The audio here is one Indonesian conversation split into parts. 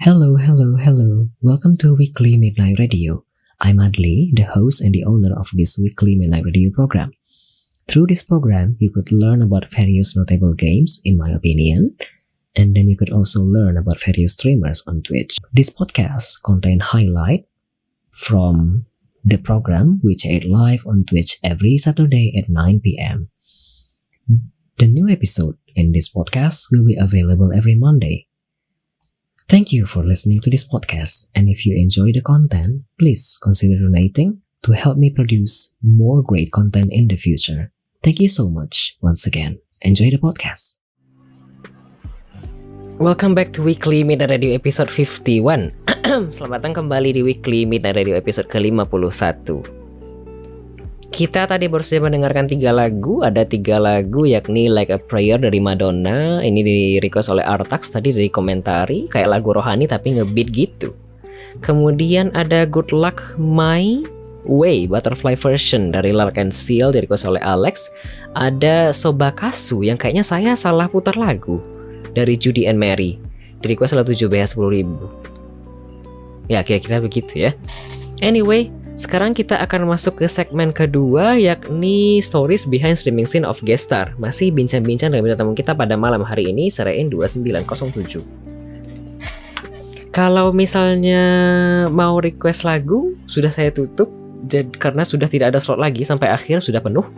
Hello, hello, hello. Welcome to Weekly Midnight Radio. I'm Adli, the host and the owner of this Weekly Midnight Radio program. Through this program, you could learn about various notable games, in my opinion, and then you could also learn about various streamers on Twitch. This podcast contains highlight from the program which aired live on Twitch every Saturday at 9 p.m. The new episode in this podcast will be available every Monday. Thank you for listening to this podcast, and if you enjoy the content, please consider donating to help me produce more great content in the future. Thank you so much once again. Enjoy the podcast. Welcome back to Weekly Midnight Radio episode 51. Selamat datang kembali di Weekly Midnight Radio episode ke-51. Kita tadi baru saja mendengarkan 3 lagu. Ada 3 lagu yakni Like a Prayer dari Madonna. Ini di request oleh Artax tadi dari komentari. Kayak lagu rohani tapi ngebeat gitu. Kemudian ada Good Luck My Way Butterfly version dari Lark and Seal di request oleh Alex. Ada Sobakasu yang kayaknya saya salah putar lagu dari Judy and Mary di request oleh 7BH 10.000. Ya kira-kira begitu ya. Anyway, sekarang kita akan masuk ke segmen kedua, yakni Stories Behind Streaming Scene of Guest Star. Masih bincang-bincang dengan bintang tamu kita pada malam hari ini, Serein 2907. Kalau misalnya mau request lagu, sudah saya tutup karena sudah tidak ada slot lagi sampai akhir, sudah penuh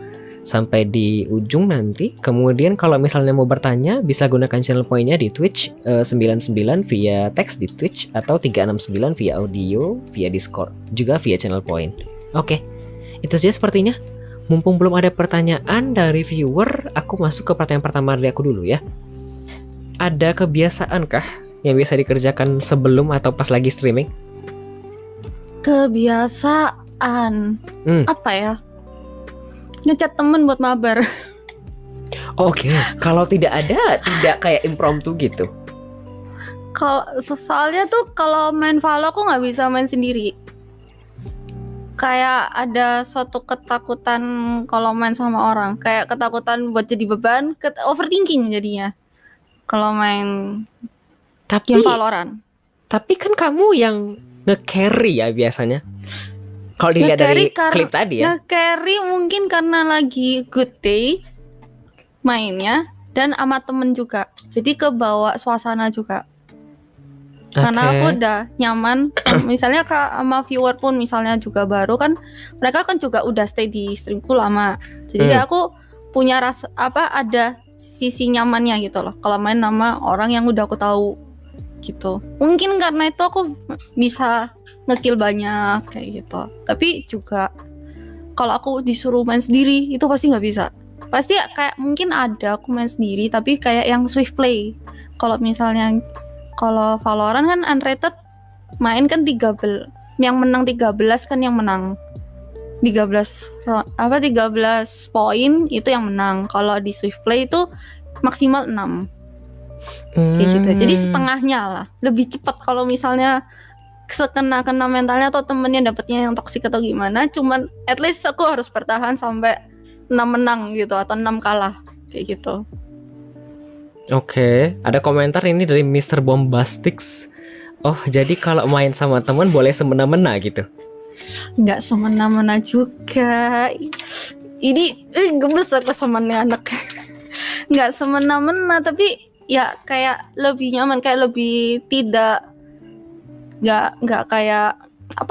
sampai di ujung nanti. Kemudian kalau misalnya mau bertanya, bisa gunakan channel poinnya di Twitch 99 via teks di Twitch, atau 369 via audio via Discord, juga via channel point. Oke, itu saja sepertinya. Mumpung belum ada pertanyaan dari viewer, aku masuk ke pertanyaan pertama dari aku dulu ya. Ada kebiasaankah yang biasa dikerjakan sebelum atau pas lagi streaming? Kebiasaan apa ya? Ngechat temen buat mabar. Oke, kalau tidak ada, tidak kayak impromptu gitu. Kalau soalnya tuh kalau main Valo aku nggak bisa main sendiri. Kayak ada suatu ketakutan kalau main sama orang. Kayak ketakutan buat jadi beban, overthinking jadinya. Kalau main game Valorant. Tapi kan kamu yang nge-carry ya biasanya. Kalau dilihat dari klip tadi ya. Nge-carry mungkin karena lagi good day mainnya dan sama temen juga. Jadi kebawa suasana juga. Karena aku udah nyaman. Misalnya sama viewer pun misalnya juga baru kan, mereka kan juga udah stay di streamku lama. Jadi aku punya rasa ada sisi nyamannya gitu loh. Kalau main sama orang yang udah aku tahu gitu. Mungkin karena itu aku bisa ngekill banyak kayak gitu. Tapi juga kalau aku disuruh main sendiri itu pasti nggak bisa. Pasti kayak mungkin ada aku main sendiri tapi kayak yang swift play. Kalau misalnya kalau Valorant kan unrated main kan 13, yang menang 13 kan yang menang. 13 poin itu yang menang. Kalau di swift play itu maksimal 6. Kayak gitu. Jadi setengahnya lah. Lebih cepat kalau misalnya sekena mentalnya atau temennya dapetnya yang toksik atau gimana, cuman at least aku harus bertahan sampai 6 menang gitu atau 6 kalah kayak gitu. Oke, ada komentar ini dari Mr. Bombastix. Oh, jadi kalau main sama teman boleh semena-mena gitu? Nggak semena-mena juga. Ini gemes aku sama nih anak. Nggak semena-mena tapi ya kayak lebih nyaman, kayak lebih tidak nggak kayak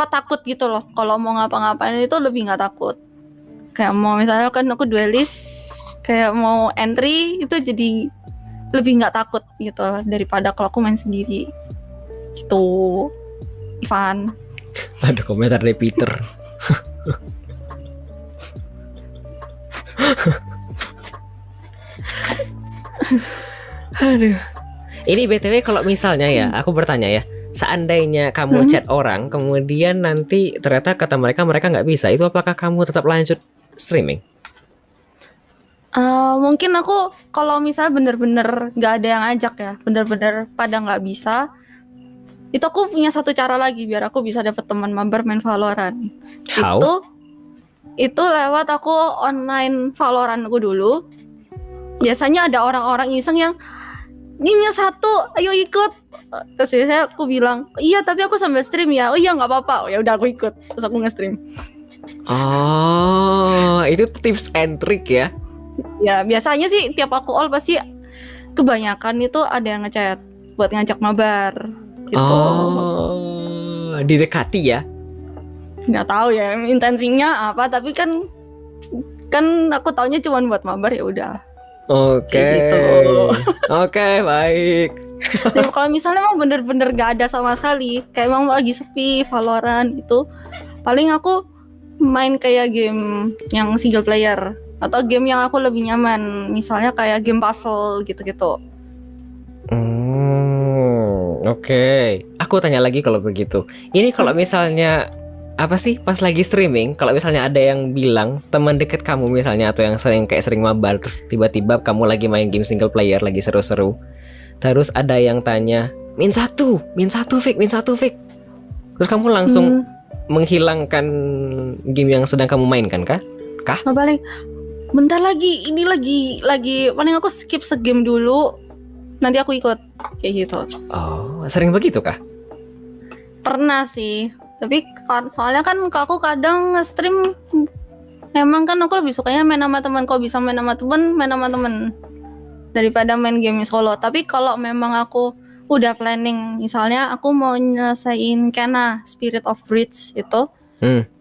takut gitu loh. Kalau mau ngapa-ngapain itu lebih nggak takut. Kayak mau misalnya kan aku duelist, kayak mau entry itu jadi lebih nggak takut gitu loh, daripada kalau aku main sendiri gitu. Ivan. Ada komentar dari Peter. Aduh. Ini BTW kalau misalnya ya, aku bertanya ya, seandainya kamu chat orang, kemudian nanti ternyata kata mereka nggak bisa, itu apakah kamu tetap lanjut streaming? Mungkin aku kalau misalnya bener-bener nggak ada yang ajak ya, bener-bener pada nggak bisa, itu aku punya satu cara lagi biar aku bisa dapet teman mabar main Valorant. How? Itu lewat aku online Valorant aku dulu. Biasanya ada orang-orang iseng yang timnya 1, ayo ikut. Terus biasanya aku bilang, iya tapi aku sambil stream ya. Oh iya nggak apa-apa. Oh ya udah aku ikut. Terus aku nge-stream. Oh, itu tips and trick ya? Ya biasanya sih tiap aku all pasti kebanyakan itu ada yang ngechat buat ngajak mabar gitu. Oh, didekati ya? Nggak tahu ya intensinya apa, tapi kan aku taunya cuma buat mabar, ya udah. Oke. Kayak gitu. Oke, baik. Tapi kalau misalnya emang bener-bener gak ada sama sekali, kayak emang lagi sepi Valorant itu, paling aku main kayak game yang single player atau game yang aku lebih nyaman, misalnya kayak game puzzle gitu-gitu. Oke. Aku tanya lagi kalau begitu. Ini kalau misalnya apa sih pas lagi streaming, kalau misalnya ada yang bilang teman deket kamu misalnya atau yang sering mabar, terus tiba-tiba kamu lagi main game single player lagi seru-seru, terus ada yang tanya min satu Fik, terus kamu langsung menghilangkan game yang sedang kamu mainkan kah? Paling bentar lagi, ini lagi paling aku skip segame dulu, nanti aku ikut kayak gitu. Oh, sering begitu kah? Pernah sih, tapi soalnya kan aku kadang nge-stream, emang kan aku lebih sukanya main sama teman. Kalau bisa main sama teman daripada main game solo. Tapi kalau memang aku udah planning, misalnya aku mau nyelesain Kena Spirit of Bridge itu,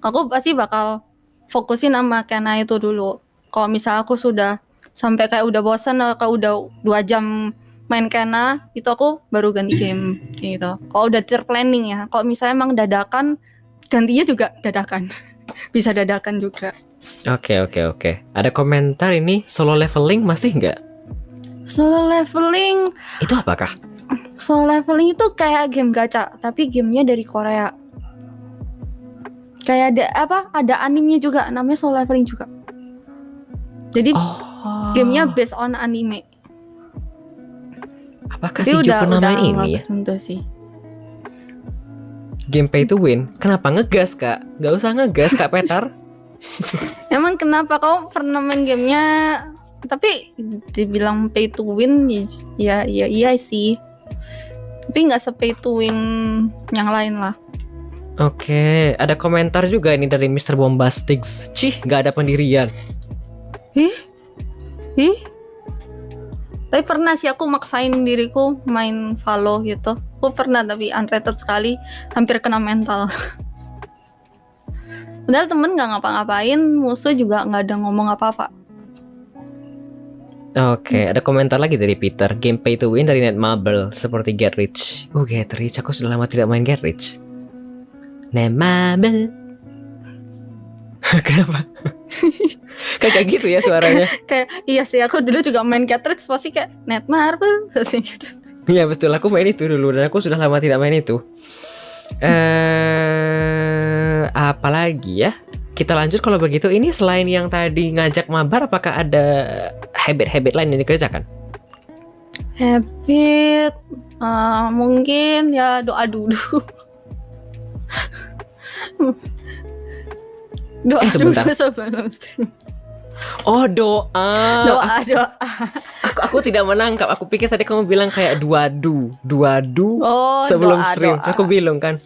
aku pasti bakal fokusin sama Kena itu dulu. Kalau misalnya aku sudah sampai kayak udah bosan, kayak udah 2 jam main Kena, itu aku baru ganti game gitu. Kalau udah terplanning ya. Kalau misalnya emang dadakan, gantinya juga dadakan. Bisa dadakan juga. Oke. Ada komentar ini, solo leveling masih nggak? Solo leveling itu apakah? Solo leveling itu kayak game gacha, tapi gamenya dari Korea. Kayak ada animenya juga, namanya solo leveling juga. Jadi gamenya based on anime. Apakah si Jo pernah main ini ya? Sih. Game pay to win. Kenapa ngegas kak? Gak usah ngegas kak Petar. Emang kenapa kamu pernah main gamenya? Tapi dibilang pay to win ya iya sih. Tapi nggak se-pay to win yang lain lah. Oke, ada komentar juga ini dari Mr. Bombastix. Cih, nggak ada pendirian. Tapi pernah sih aku maksain diriku main Valo gitu. Aku pernah tapi unrated sekali, hampir kena mental. Padahal temen gak ngapa-ngapain, musuh juga gak ada ngomong apa-apa. Oke, ada komentar lagi dari Peter. Game pay to win dari Netmarble seperti Get Rich. Get Rich, aku sudah lama tidak main Get Rich. Netmarble. Kenapa? Kayak gitu ya suaranya. Kayak iya sih, aku dulu juga main Get Rich pasti kayak Netmarble gitu. Iya betul, aku main itu dulu dan aku sudah lama tidak main itu. Apalagi ya? Kita lanjut kalau begitu. Ini selain yang tadi ngajak mabar, apakah ada habit-habit lain yang dikerjakan? Habit mungkin ya doa dulu. Doa sebentar. dulu sebelum stream. Oh doa. Aku tidak menangkap. Aku pikir tadi kamu bilang kayak duadu sebelum stream. Aku bilang kan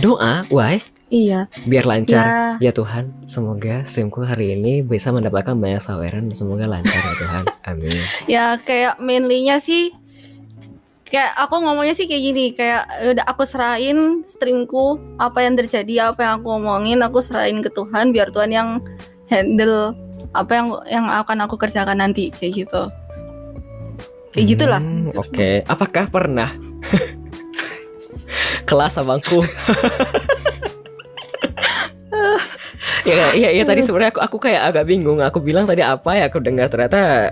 doa, why? Iya. Biar lancar ya Tuhan. Semoga streamku hari ini bisa mendapatkan banyak saweran. Semoga lancar ya Tuhan. Amin. Ya kayak mainly-nya sih, kayak aku ngomongnya sih kayak gini, kayak udah aku serahin streamku, apa yang terjadi, apa yang aku ngomongin, aku serahin ke Tuhan, biar Tuhan yang handle apa yang akan aku kerjakan nanti, kayak gitu. Kayak gitulah. Oke. Apakah pernah kelas abangku? Ya tadi sebenarnya aku kayak agak bingung. Aku bilang tadi apa ya, aku dengar ternyata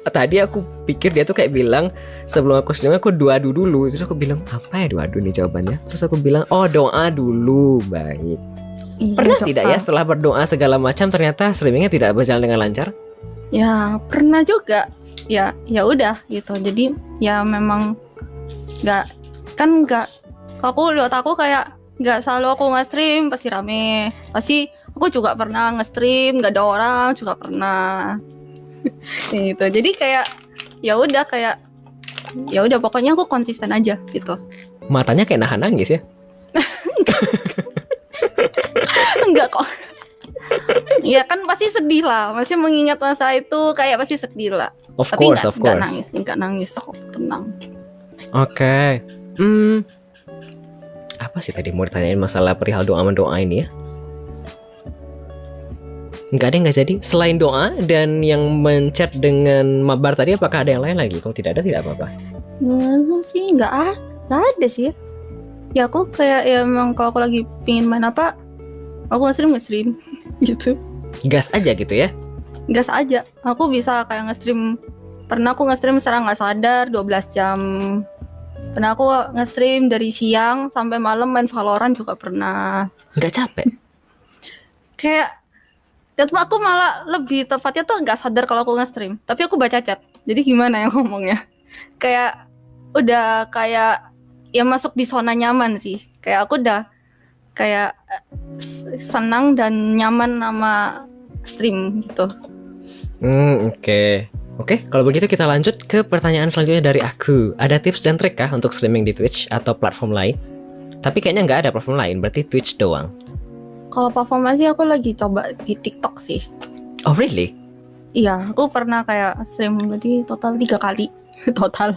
tadi aku pikir dia tuh kayak bilang sebelum aku stream aku duadu dulu. Terus aku bilang apa ya duadu nih jawabannya. Terus aku bilang doa dulu. Baik. Pernah tidak ya setelah berdoa segala macam ternyata streamingnya tidak berjalan dengan lancar? Ya pernah juga. Ya udah gitu. Jadi ya memang nggak. Aku lihat aku kayak nggak selalu aku nge-stream pasti rame. Pasti aku juga pernah nge-stream nggak ada orang juga pernah. Gitu. Jadi kayak ya udah kayak ya udah pokoknya aku konsisten aja gitu. Matanya kayak nahan nangis ya. Enggak kok. Ya kan pasti sedih lah, masih mengingat masa itu kayak pasti sedih lah. Of Tapi course. enggak nangis kok, tenang. Oke. Apa sih tadi mau ditanyain masalah perihal doa mendoa ini ya? Nggak jadi. Selain doa dan yang menchat dengan mabar tadi, apakah ada yang lain lagi? Kalau tidak ada, tidak apa-apa. Nggak sih, nggak ada sih. Ya aku kayak ya emang kalau aku lagi pingin main apa, aku nge-stream gitu. Gas aja gitu ya? Gas aja. Aku bisa kayak nge-stream. Pernah aku nge-stream secara nggak sadar 12 jam. Pernah aku nge-stream dari siang sampai malam main Valorant juga pernah. Nggak capek? Kayak aku malah lebih tepatnya tuh nggak sadar kalau aku nge-stream. Tapi aku baca chat. Jadi gimana ya ngomongnya? Kayak udah kayak ya masuk di zona nyaman sih. Kayak aku udah kayak senang dan nyaman sama stream gitu. Oke, kalau begitu kita lanjut ke pertanyaan selanjutnya dari aku. Ada tips dan trik kah untuk streaming di Twitch atau platform lain? Tapi kayaknya nggak ada platform lain, berarti Twitch doang. Kalau platform sih aku lagi coba di TikTok sih. Oh really? Iya, aku pernah kayak stream berarti total 3 kali. Total.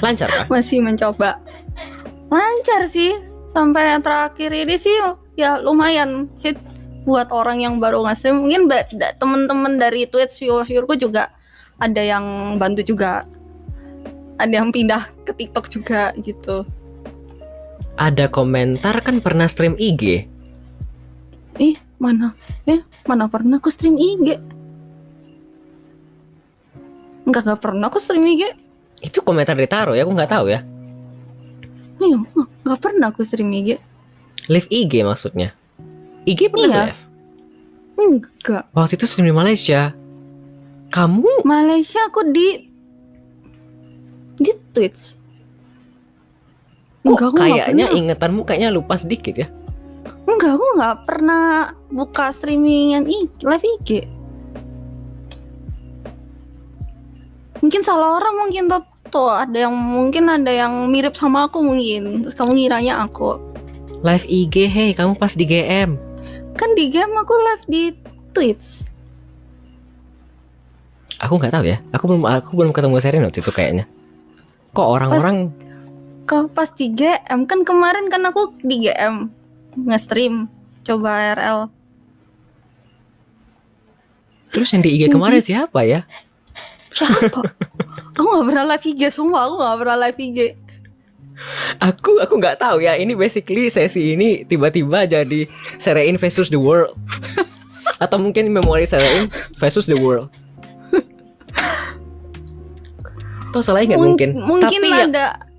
Lancar kah? Masih mencoba. Lancar sih. Sampai terakhir ini sih ya lumayan sih buat orang yang baru nge-stream. Mungkin temen-temen dari Twitch viewerku juga ada yang bantu juga. Ada yang pindah ke TikTok juga gitu. Ada komentar kan pernah stream IG. Mana pernah aku stream IG? Enggak pernah aku stream IG. Itu komentar ditaruh ya, aku nggak tahu ya. Iya, nggak pernah aku stream IG. Live IG maksudnya. IG pernah live? Enggak. Waktu itu stream di Malaysia. Kamu? Malaysia aku di Twitch. Kok kayaknya ingetanmu kayaknya lupa sedikit ya? Enggak, aku nggak pernah buka streamingan live IG. Mungkin salah orang, mungkin tuh ada yang mirip sama aku mungkin. Terus kamu ngiranya aku. Live IG, hey, kamu pas di GM. Kan di game aku live di Twitch. Aku nggak tahu ya. Aku belum ketemu Sherin waktu itu kayaknya. Kok orang-orang pas di GM kan kemarin kan aku di GM nge-stream coba RL. Terus yang di IG kemarin siapa ya? Siapa? Aku nggak pernah live IG, sumpah aku nggak pernah live IG. Aku nggak tahu ya. Ini basically sesi ini tiba-tiba jadi Sherin versus the world. Atau mungkin memori Sherin versus the world. Tuh salah ingat mungkin. Mungkin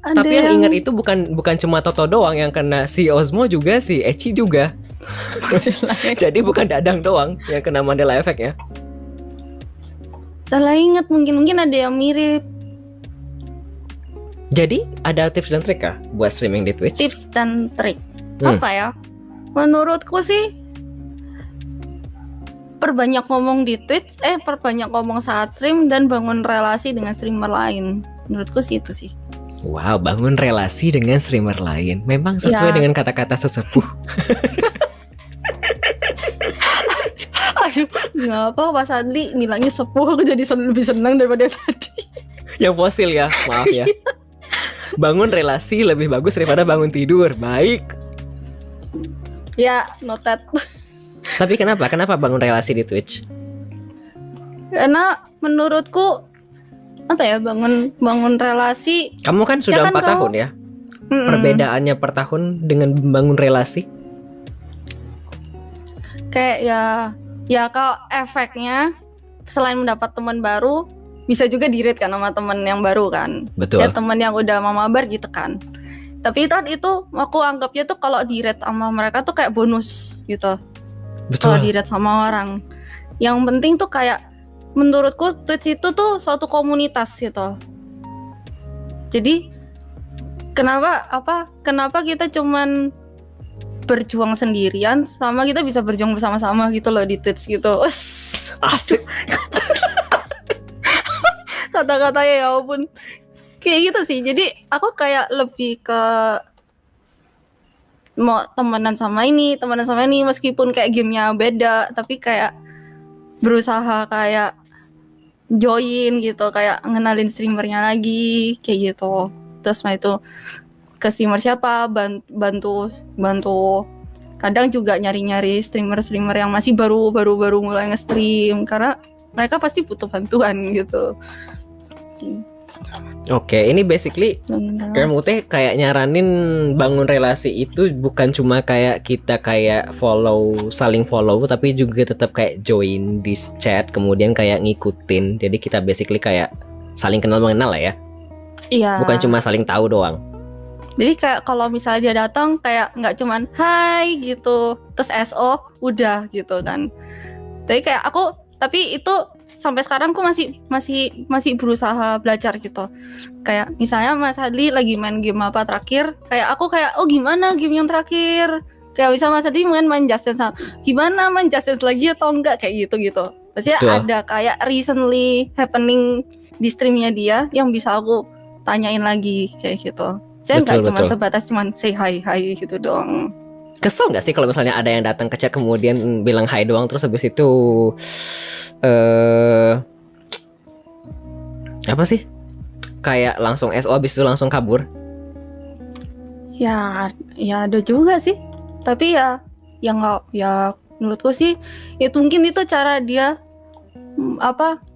tapi yang ingat itu bukan cuma Toto doang yang kena, si Ozmo juga, si Eci juga. Jadi bukan Dadang doang yang kena Mandela Effect ya. Salah ingat, mungkin ada yang mirip. Jadi ada tips dan trik kah buat streaming di Twitch? Tips dan trik apa ya? Menurutku sih perbanyak ngomong di Twitch, perbanyak ngomong saat stream dan bangun relasi dengan streamer lain. Menurutku sih itu sih. Wow, bangun relasi dengan streamer lain. Memang sesuai dengan kata-kata sesepuh. Aduh, ngapa Pak Sandi bilangnya sepuh, aku jadi lebih senang daripada tadi. Yang fosil ya, maaf ya. Bangun relasi lebih bagus daripada bangun tidur. Baik. Ya, noted. Tapi kenapa bangun relasi di Twitch? Karena menurutku bangun relasi. Kamu kan sudah 4 tahun ya. Perbedaannya per tahun dengan membangun relasi? Kayak ya kalau efeknya selain mendapat teman baru, bisa juga di-rate kan sama teman yang baru kan. Betul. Ya teman yang udah mabar gitu kan. Tapi itu aku anggapnya tuh kalau di-rate sama mereka tuh kayak bonus gitu. Betul. Kalau di-rate sama orang. Yang penting tuh kayak menurutku Twitch itu tuh suatu komunitas gitu. Jadi kenapa kita cuman berjuang sendirian sama kita bisa berjuang bersama-sama gitu loh di Twitch gitu. Asik. Kata-katanya ya ampun. Kayak gitu sih. Jadi aku kayak lebih ke mau temenan sama ini meskipun kayak gamenya beda, tapi kayak berusaha kayak join gitu, kayak ngenalin streamernya lagi kayak gitu. Terus itu ke streamer siapa, bantu kadang juga nyari streamer yang masih baru mulai nge-stream, karena mereka pasti butuh bantuan gitu. Oke, ini basically kamu teh kayak nyaranin bangun relasi itu bukan cuma kayak kita kayak saling follow, tapi juga tetap kayak join di chat, kemudian kayak ngikutin. Jadi kita basically kayak saling kenal mengenal lah ya. Iya. Bukan cuma saling tahu doang. Jadi kayak kalau misalnya dia datang kayak nggak cuman hai gitu, terus SO udah gitu kan. Jadi kayak tapi itu sampai sekarang aku masih berusaha belajar gitu. Kayak misalnya Mas Hadli lagi main game apa terakhir, kayak aku kayak oh gimana game yang terakhir? Kayak bisa Mas Hadli main Just Dance, gimana main Just Dance lagi atau enggak kayak gitu. Maksudnya ada kayak recently happening di streamnya dia yang bisa aku tanyain lagi kayak gitu. Saya nggak cuma sebatas cuman say hi gitu doang. Kesel nggak sih kalau misalnya ada yang datang ke chat kemudian bilang hi doang, terus habis itu apa sih? Kayak langsung SO habis itu langsung kabur? Ya ada juga sih. Tapi ya nggak, ya menurutku sih itu mungkin itu cara dia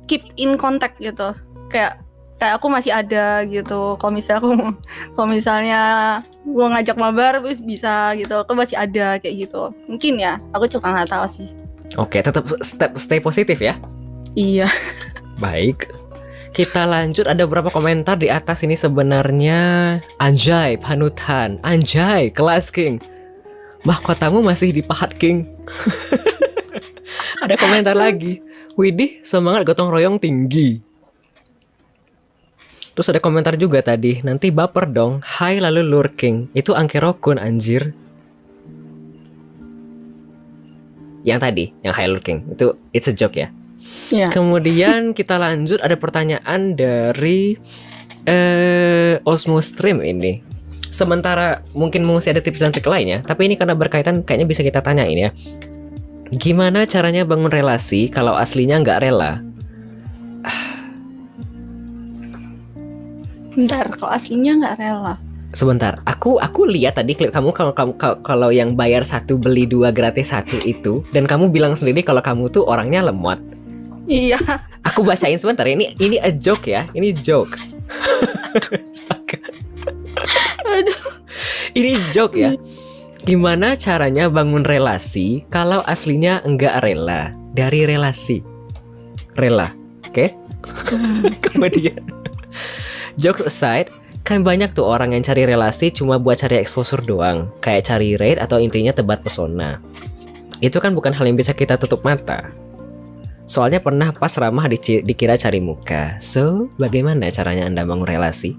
keep in contact gitu. Kayak aku masih ada gitu. Kalau misalnya gue ngajak mabar bisa gitu, aku masih ada kayak gitu. Mungkin ya, aku cuma nggak tahu sih. Oke, tetap stay positif ya. Iya. Baik. Kita lanjut, ada beberapa komentar di atas ini sebenarnya. Anjay, panutan. Anjay, kelas King. Mahkotamu masih di pahat King. Ada komentar lagi. Widih, semangat gotong royong tinggi. Terus ada komentar juga tadi, nanti baper dong. Hai lalu lurking. Itu Angkerokun anjir. Yang tadi, yang Hai lurking. Itu it's a joke ya. Yeah. Kemudian kita lanjut, ada pertanyaan dari Osmo Stream ini. Sementara mungkin masih ada tips dan trik lainnya, tapi ini karena berkaitan kayaknya bisa kita tanyain ya. Gimana caranya bangun relasi kalau aslinya nggak rela? Bentar, kalau aslinya nggak rela. Sebentar, aku lihat tadi klip kamu kalau yang bayar 1 beli 2 gratis 1 itu, dan kamu bilang sendiri kalau kamu tuh orangnya lemot. Iya. Aku bacain sebentar, ini a joke ya, ini joke. Aduh. Ini joke ya. Gimana caranya bangun relasi kalau aslinya enggak rela dari relasi? Rela, oke? Kemudian jokes aside, kan banyak tuh orang yang cari relasi cuma buat cari exposure doang, kayak cari rate atau intinya tebar pesona. Itu kan bukan hal yang bisa kita tutup mata. Soalnya pernah pas ramah dikira cari muka. So, bagaimana caranya Anda bangun relasi?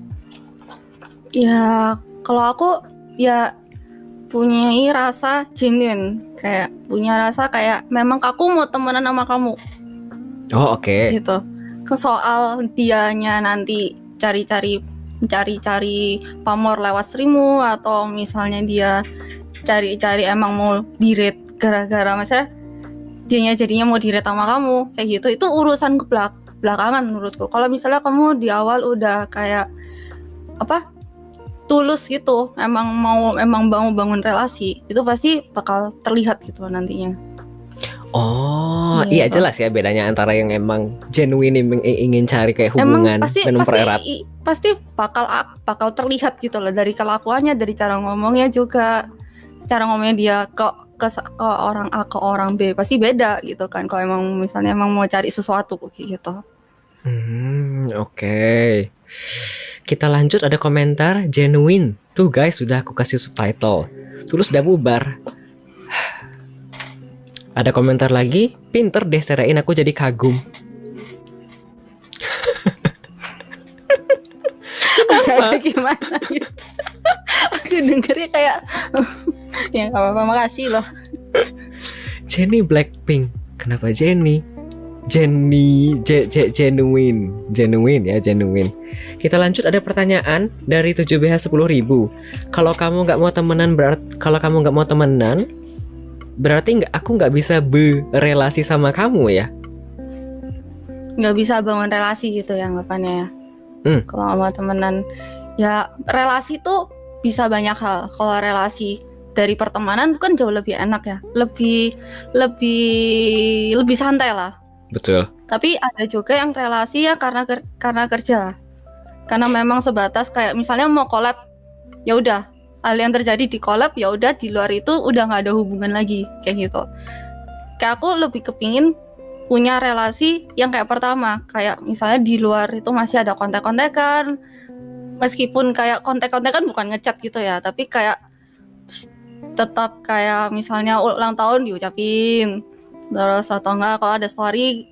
Ya, kalau aku ya punya rasa genuine, kayak punya rasa kayak memang aku mau temenan sama kamu. Oh, oke. Gitu. Ke soal dianya nanti cari pamor lewat streammu, atau misalnya dia cari emang mau di-rate gara-gara misalnya dianya jadinya mau di-rate sama kamu kayak gitu, itu urusan belakangan menurutku. Kalau misalnya kamu di awal udah kayak tulus gitu, emang mau bangun relasi, itu pasti bakal terlihat gitu nantinya. Oh, iya jelas ya bedanya antara yang emang genuine ingin cari kayak hubungan dan mempererat. Pasti bakal terlihat gitu loh, dari kelakuannya, dari cara ngomongnya juga. Cara ngomongnya dia ke orang A ke orang B pasti beda gitu kan, kalau emang misalnya emang mau cari sesuatu kayak gitu. Oke. Kita lanjut, ada komentar genuine. Tuh guys, sudah aku kasih subtitle. Terus udah bubar. Ada komentar lagi, pinter deh serain aku jadi kagum. Kenapa? Gimana gitu? Aku dengernya kayak ya gak apa-apa, makasih loh. Jennie Blackpink. Kenapa Jennie? Genuine ya, genuine. Kita lanjut, ada pertanyaan dari 7BH10.000. Kalau kamu nggak mau temenan berarti aku nggak bisa berelasi sama kamu ya? Nggak bisa bangun relasi gitu ya anggapannya ya. Kalau sama temenan ya, relasi tuh bisa banyak hal. Kalau relasi dari pertemanan kan jauh lebih enak ya, lebih santai lah. Betul. Tapi ada juga yang relasi ya karena kerja, karena memang sebatas kayak misalnya mau collab, ya udah hal yang terjadi di collab ya udah, di luar itu udah nggak ada hubungan lagi kayak gitu. Kayak aku lebih kepingin punya relasi yang kayak pertama, kayak misalnya di luar itu masih ada kontak-kontakan, meskipun kayak kontak-kontakan bukan ngechat gitu ya, tapi kayak tetap kayak misalnya ulang tahun diucapin, terus atau enggak kalau ada story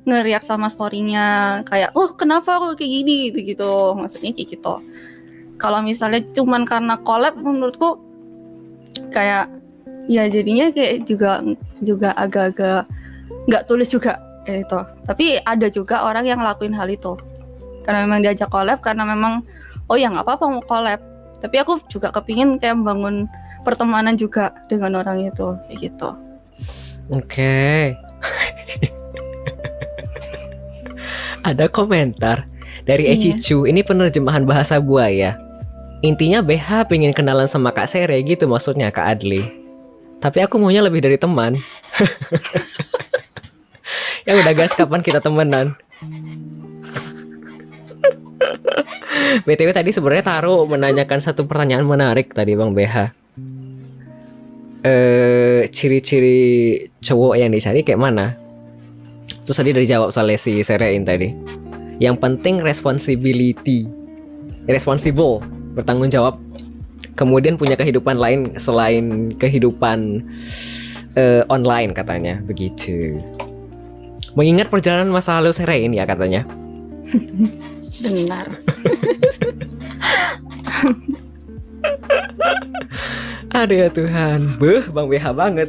nge-react sama story-nya, kayak kenapa aku kayak gini gitu, maksudnya kayak gitu. Kalau misalnya cuman karena collab, menurutku kayak ya jadinya kayak juga agak-agak nggak tulus juga itu. Tapi ada juga orang yang ngelakuin hal itu karena memang diajak collab, karena memang ya nggak apa-apa mau collab. Tapi aku juga kepingin kayak membangun pertemanan juga dengan orang itu kayak gitu. Oke. Ada komentar dari Ecicu. Ini penerjemahan bahasa buaya. Intinya BH pengen kenalan sama Kak Sere gitu maksudnya, Kak Adli. Tapi aku maunya lebih dari teman. Ya udah guys, kapan kita temenan? BTW tadi sebenarnya Taro menanyakan satu pertanyaan menarik tadi Bang BH. Ciri-ciri cowok yang dicari kayak mana? Terus tadi udah dijawab soal si Serein tadi. Yang penting responsible, bertanggung jawab. Kemudian punya kehidupan lain selain kehidupan online katanya, begitu. Mengingat perjalanan masa lalu Serein ya katanya. Benar. Aduh ya Tuhan, Bang BH banget.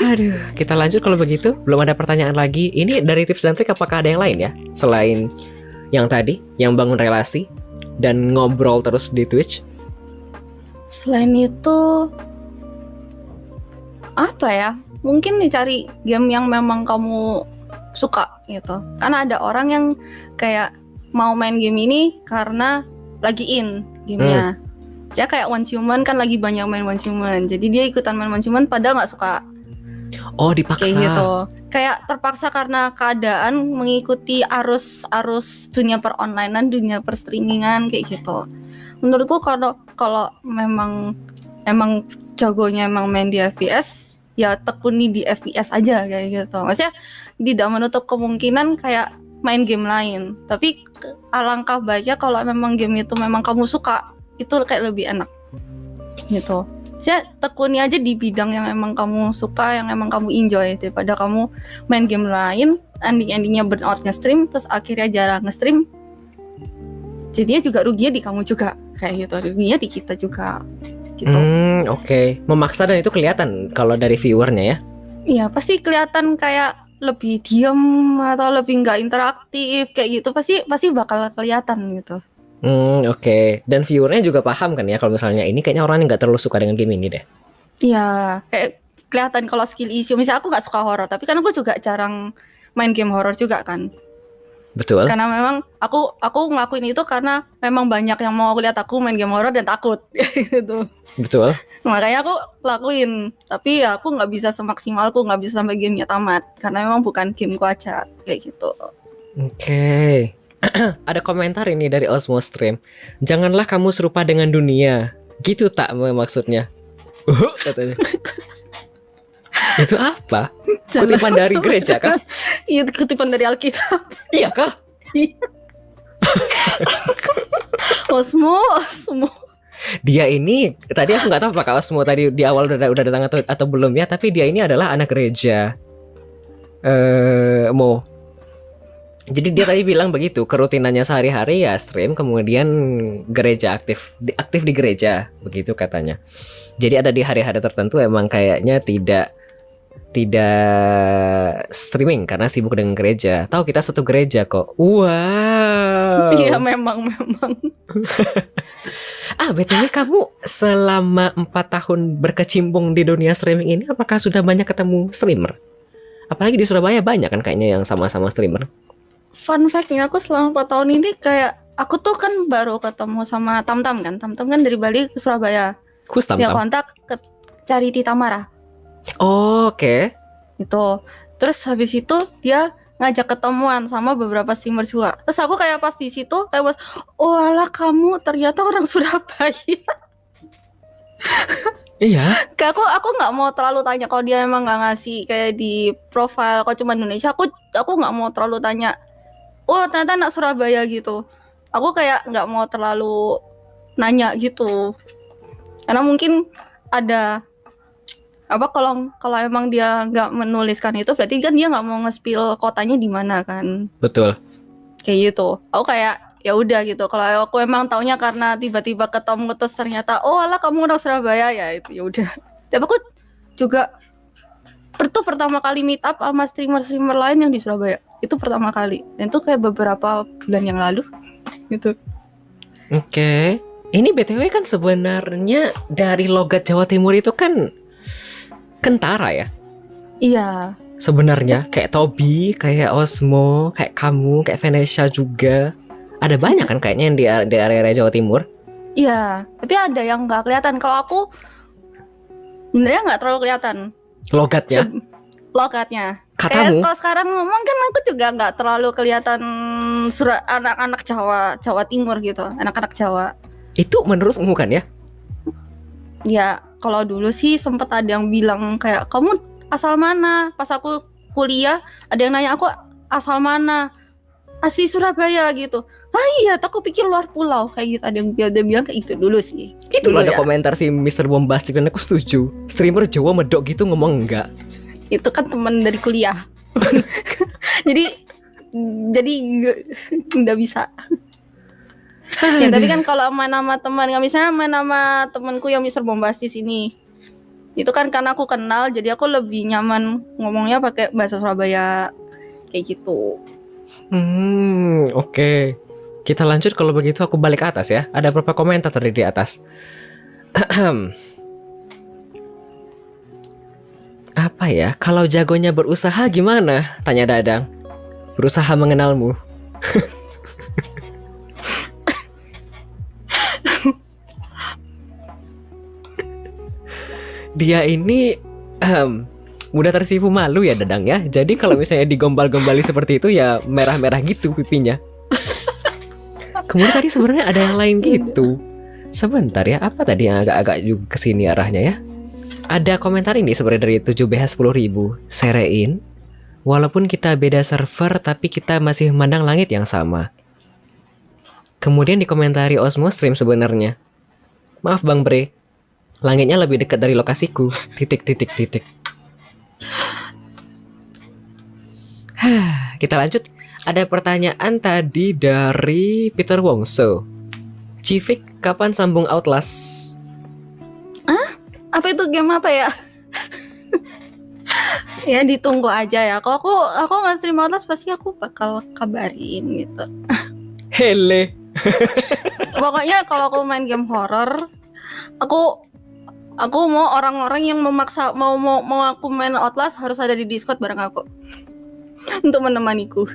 Aduh, kita lanjut kalau begitu. Belum ada pertanyaan lagi. Ini dari tips dan trik, apakah ada yang lain ya? Selain yang tadi, yang bangun relasi dan ngobrol terus di Twitch. Selain itu, apa ya? Mungkin cari game yang memang kamu suka gitu. Karena ada orang yang kayak mau main game ini karena lagi in gamenya. Dia kayak One Human kan lagi banyak main One Human, jadi dia ikutan main One Human padahal nggak suka. Oh, dipaksa. Kayak gitu. Kayak terpaksa karena keadaan mengikuti arus dunia per onlinean, dunia per streamingan kayak gitu. Menurutku kalau memang jagonya emang main di FPS, ya tekuni di FPS aja kayak gitu. Maksudnya tidak menutup kemungkinan kayak main game lain. Tapi alangkah baiknya kalau memang game itu memang kamu suka, itu kayak lebih enak gitu. Saya tekuni aja di bidang yang emang kamu suka, yang emang kamu enjoy, daripada kamu main game lain ending-endingnya burnout nge-stream, terus akhirnya jarang nge-stream, jadinya juga ruginya di kamu juga kayak gitu, ruginya di kita juga gitu. Oke. Memaksa dan itu kelihatan kalau dari viewernya ya. Iya, pasti kelihatan kayak lebih diem atau lebih nggak interaktif kayak gitu, pasti bakal kelihatan gitu. Oke. Dan viewernya juga paham kan ya kalau misalnya ini kayaknya orangnya nggak terlalu suka dengan game ini deh. Iya, kayak kelihatan kalau skill issue. Misalnya aku nggak suka horor, tapi kan aku juga jarang main game horor juga kan. Betul. Karena memang aku ngelakuin itu karena memang banyak yang mau lihat aku main game horor dan takut gitu. Betul. Makanya aku lakuin, tapi ya aku nggak bisa semaksimal, aku nggak bisa sampai gamenya tamat karena memang bukan gameku aja kayak gitu. Oke. Ada komentar ini dari Osmo Stream. Janganlah kamu serupa dengan dunia. Gitu tak maksudnya? Katanya. Itu apa? Kutipan dari gereja kah? Iya, kutipan dari Alkitab. Iya kah? Osmo. Dia ini tadi aku nggak tahu apakah Osmo tadi di awal udah datang atau belum ya, tapi dia ini adalah anak gereja. Mo. Jadi dia tadi bilang begitu, kerutinannya sehari-hari ya stream, kemudian gereja aktif di gereja, begitu katanya. Jadi ada di hari-hari tertentu emang kayaknya tidak tidak streaming karena sibuk dengan gereja. Tahu kita satu gereja kok. Wow. Iya memang. BTW kamu selama 4 tahun berkecimpung di dunia streaming ini, apakah sudah banyak ketemu streamer? Apalagi di Surabaya banyak kan kayaknya yang sama-sama streamer. Fun fact-nya aku selama 4 tahun ini kayak aku tuh kan baru ketemu sama Tamtam kan. Tamtam kan dari Bali ke Surabaya. Who's Dia Tamtam? kontak ke Charity Tamara. Oh, oke. Gitu. Terus habis itu dia ngajak ketemuan sama beberapa streamer juga. Terus aku kayak pas di situ kayak pas, oh alah kamu ternyata orang Surabaya. Iya. Kayak aku nggak mau terlalu tanya kalau dia emang nggak ngasih kayak di profile kok cuma Indonesia. Aku nggak mau terlalu tanya. Oh ternyata anak Surabaya gitu. Aku kayak nggak mau terlalu nanya gitu. Karena mungkin ada apa kalau emang dia nggak menuliskan itu berarti kan dia nggak mau nge-spill kotanya di mana kan. Betul. Kayak gitu. Aku kayak ya udah gitu. Kalau aku emang taunya karena tiba-tiba ketemu terus ternyata oh alah kamu orang Surabaya ya itu ya udah. Tapi aku juga pertama kali meet up sama streamer lain yang di Surabaya. Itu pertama kali. Dan itu kayak beberapa bulan yang lalu gitu. Oke. Ini BTW kan sebenarnya dari logat Jawa Timur itu kan kentara ya. Iya. Sebenarnya kayak Tobi, kayak Osmo, kayak kamu, kayak Venetia juga. Ada banyak kan kayaknya yang di area Jawa Timur. Iya, tapi ada yang nggak kelihatan. Kalau aku sebenarnya nggak terlalu kelihatan Logatnya, logatnya. katamu. Kayak kalau sekarang ngomong kan aku juga nggak terlalu kelihatan anak-anak Jawa Timur gitu, anak-anak Jawa. Itu menurutmu kan ya? Ya, kalau dulu sih sempet ada yang bilang kayak kamu asal mana? Pas aku kuliah ada yang nanya aku asal mana? Asli Surabaya gitu. Ah iya, aku pikir luar pulau kayak gitu. Ada yang bilang kayak gitu dulu sih. Itu Dulu ada ya. komentar si Mr. Bombastic dan aku setuju. Streamer Jawa medok gitu ngomong enggak. Itu kan teman dari kuliah. jadi nggak bisa. Ya tapi kan kalau main sama teman, nggak misalnya main sama temanku yang Mr. Bombastis ini, itu kan karena aku kenal, jadi aku lebih nyaman ngomongnya pakai bahasa Surabaya kayak gitu. Oke. Kita lanjut kalau begitu aku balik ke atas ya. Ada beberapa komentar tadi di atas. Apa ya? Kalau jagonya berusaha gimana? Tanya Dadang. Berusaha mengenalmu. Dia ini mudah tersipu malu ya Dadang ya. Jadi kalau misalnya digombal-gombali seperti itu ya merah-merah gitu pipinya. Kemudian tadi sebenarnya ada yang lain gitu. Sebentar ya, apa tadi yang agak-agak juga kesini arahnya ya? Ada komentar ini sebenarnya dari 7BH10.000. Serein, walaupun kita beda server tapi kita masih memandang langit yang sama. Kemudian dikomentari Osmo Stream sebenarnya. Maaf Bang Bre, langitnya lebih dekat dari lokasiku. Titik. Kita lanjut. Ada pertanyaan tadi dari Peter Wongso. Civik, kapan sambung Outlast? Apa itu game apa ya? Ya ditunggu aja ya. Kalau aku nggak stream Outlast pasti aku bakal kabarin gitu. Hele. Pokoknya kalau aku main game horror, aku mau orang-orang yang memaksa mau aku main Outlast harus ada di Discord bareng aku untuk menemaniku.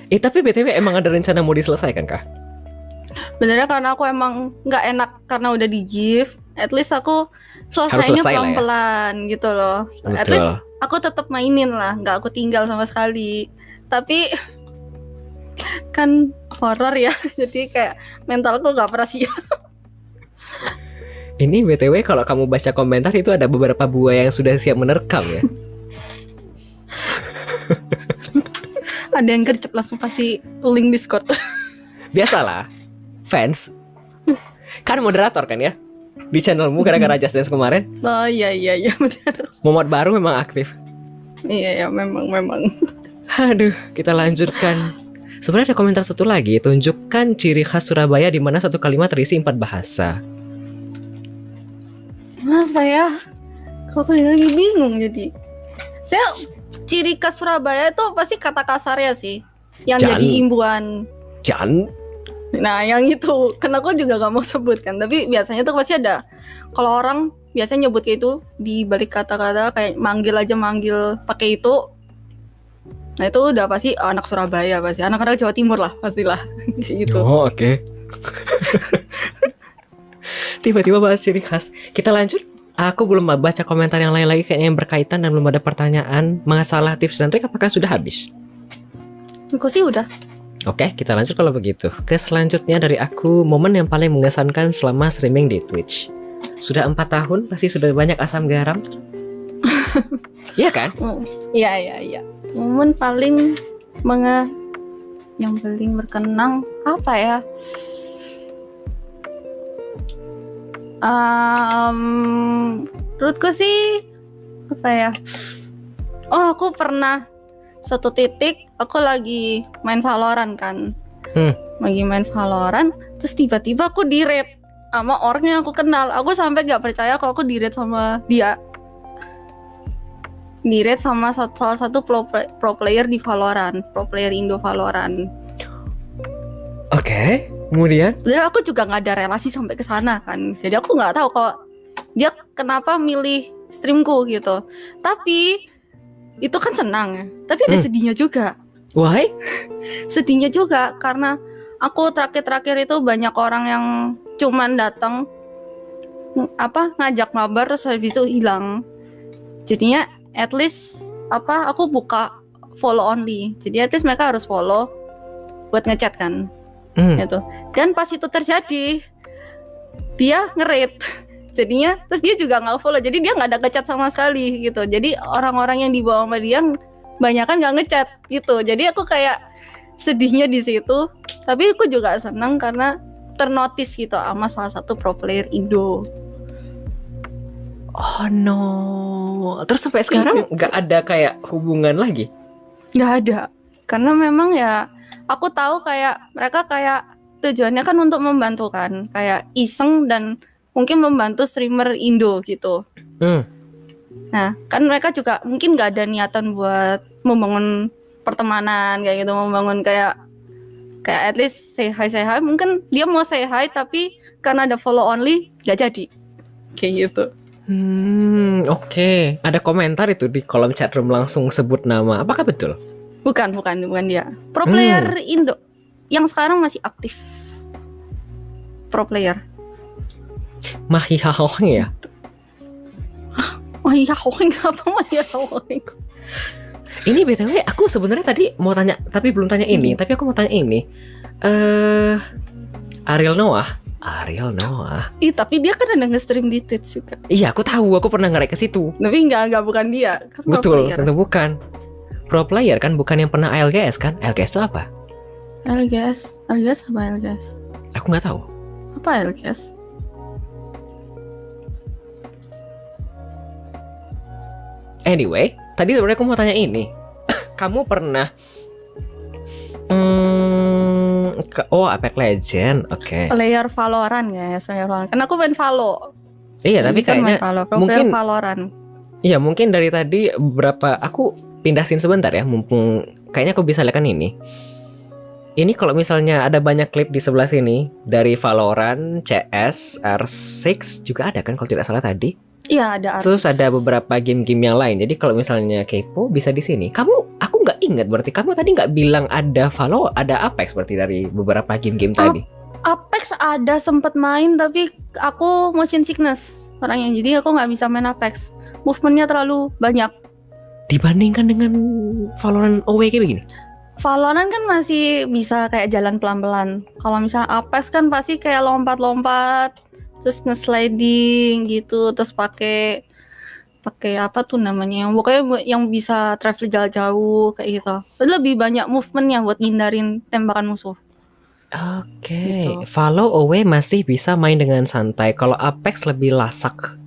Tapi BTW emang ada rencana mau diselesaikan kah? Benernya karena aku emang nggak enak karena udah di give. At least aku selesainya pelan-pelan gitu loh. Betul. At least aku tetap mainin lah, nggak aku tinggal sama sekali. Tapi kan horror ya, jadi kayak mentalku nggak pernah siap. Ini BTW kalau kamu baca komentar itu ada beberapa buaya yang sudah siap menerkam ya. Ada yang gercep langsung kasih link Discord. Biasalah, fans. Kan moderator kan ya di channelmu gara-gara Just Dance kemarin. Oh iya benar. Momot baru memang aktif. Iya memang. Aduh, kita lanjutkan. Sebenarnya ada komentar satu lagi. Tunjukkan ciri khas Surabaya di mana satu kalimat terisi 4 bahasa. Apa ya? Kok aku lagi bingung jadi. Saya ciri khas Surabaya itu pasti kata kasarnya sih, yang Jan. jadi imbuhan. Jan. Nah, yang itu, kan aku juga gak mau sebut kan. Tapi biasanya tuh pasti ada. Kalau orang biasanya nyebut kayak itu di balik kata-kata kayak manggil pakai itu. Nah itu udah pasti anak Surabaya pasti, anak-anak Jawa Timur lah pastilah kayak gitu. Oh, oke. Tiba-tiba bahas ciri khas. Kita lanjut. Aku belum baca komentar yang lain lagi kayaknya yang berkaitan dan belum ada pertanyaan masalah tips dan trik. Apakah sudah habis? Aku sih udah. Oke, kita lanjut kalau begitu. Ke selanjutnya dari aku, momen yang paling mengesankan selama streaming di Twitch. Sudah 4 tahun, pasti sudah banyak asam garam. Iya kan? Iya. Momen yang paling berkenang apa ya? Menurutku sih apa ya? Oh, aku pernah satu titik aku lagi main Valorant kan. Lagi main Valorant, terus tiba-tiba aku di-raid sama orang yang aku kenal. Aku sampai gak percaya kalau aku di-raid sama dia. Di-raid sama salah satu pro player di Valorant, pro player Indo Valorant. Oke, kemudian? Padahal aku juga nggak ada relasi sampai ke sana kan. Jadi aku nggak tahu kalau dia kenapa milih streamku gitu. Tapi itu kan senang ya. Tapi ada sedihnya juga. Why? Sedihnya juga karena aku terakhir itu banyak orang yang cuman datang ngajak mabar terus habis itu hilang. Jadinya at least aku buka follow only. Jadi at least mereka harus follow buat ngechat kan. Gitu. Dan pas itu terjadi dia nge-raid. Jadinya terus dia juga nggak follow. Jadi dia nggak ada ngechat sama sekali gitu. Jadi orang-orang yang dibawa sama dia banyak kan nggak ngechat gitu. Jadi aku kayak sedihnya di situ. Tapi aku juga senang karena ternotis gitu sama salah satu pro player Indo. Oh no. Terus sampai sekarang nggak ada kayak hubungan lagi? Nggak ada. Karena memang ya aku tahu kayak mereka kayak tujuannya kan untuk membantu kan, kayak iseng dan mungkin membantu streamer Indo gitu. Nah kan mereka juga mungkin nggak ada niatan buat membangun pertemanan kayak gitu, membangun kayak at least say hi. Mungkin dia mau say hi tapi karena ada follow only nggak jadi kayak gitu. Oke. Ada komentar itu di kolom chatroom langsung sebut nama. Apakah betul? Bukan dia. Pro player Indo yang sekarang masih aktif. Pro player. Mahihahoeng ya? Mahihahoeng apa Mahihahoeng? Ini BTW aku sebenarnya tadi mau tanya tapi belum tanya ini, tapi aku mau tanya ini. Ariel Noah. Tapi dia kan ada nge-stream di Twitch juga. Iya, aku tahu, aku pernah nge-like ke situ. Tapi enggak bukan dia. Kan betul, tentu bukan. Pro player kan, bukan yang pernah LGS kan? LGS itu apa? LGS apa LGS? Aku nggak tahu. Apa LGS? Anyway, tadi sebenarnya aku mau tanya ini. Kamu pernah Apex Legend, oke. Player Valorant ya, Valorant. Kan aku main Valo. Iya, tapi kayaknya mungkin Valorant. Iya, mungkin dari tadi beberapa aku pindahin sebentar ya, mumpung kayaknya aku bisa lihat kan ini. Ini kalau misalnya ada banyak klip di sebelah sini dari Valorant, CS, R6 juga ada kan kalau tidak salah tadi. Iya, ada R6. Terus ada beberapa game-game yang lain. Jadi kalau misalnya kepo bisa di sini. Aku nggak ingat, berarti kamu tadi nggak bilang ada ada Apex berarti dari beberapa game-game tadi. Apex ada sempet main tapi aku motion sickness orangnya, jadi aku nggak bisa main Apex. Movementnya terlalu banyak. Dibandingkan dengan Valorant OW kayak begini. Valorant kan masih bisa kayak jalan pelan-pelan. Kalau misalnya Apex kan pasti kayak lompat-lompat, terus nge-sliding gitu, terus pakai apa tuh namanya, pokoknya yang bisa travel jauh-jauh kayak gitu. Lebih banyak movementnya buat ngindarin tembakan musuh. Oke. Gitu. Valo OW masih bisa main dengan santai. Kalau Apex lebih lasak.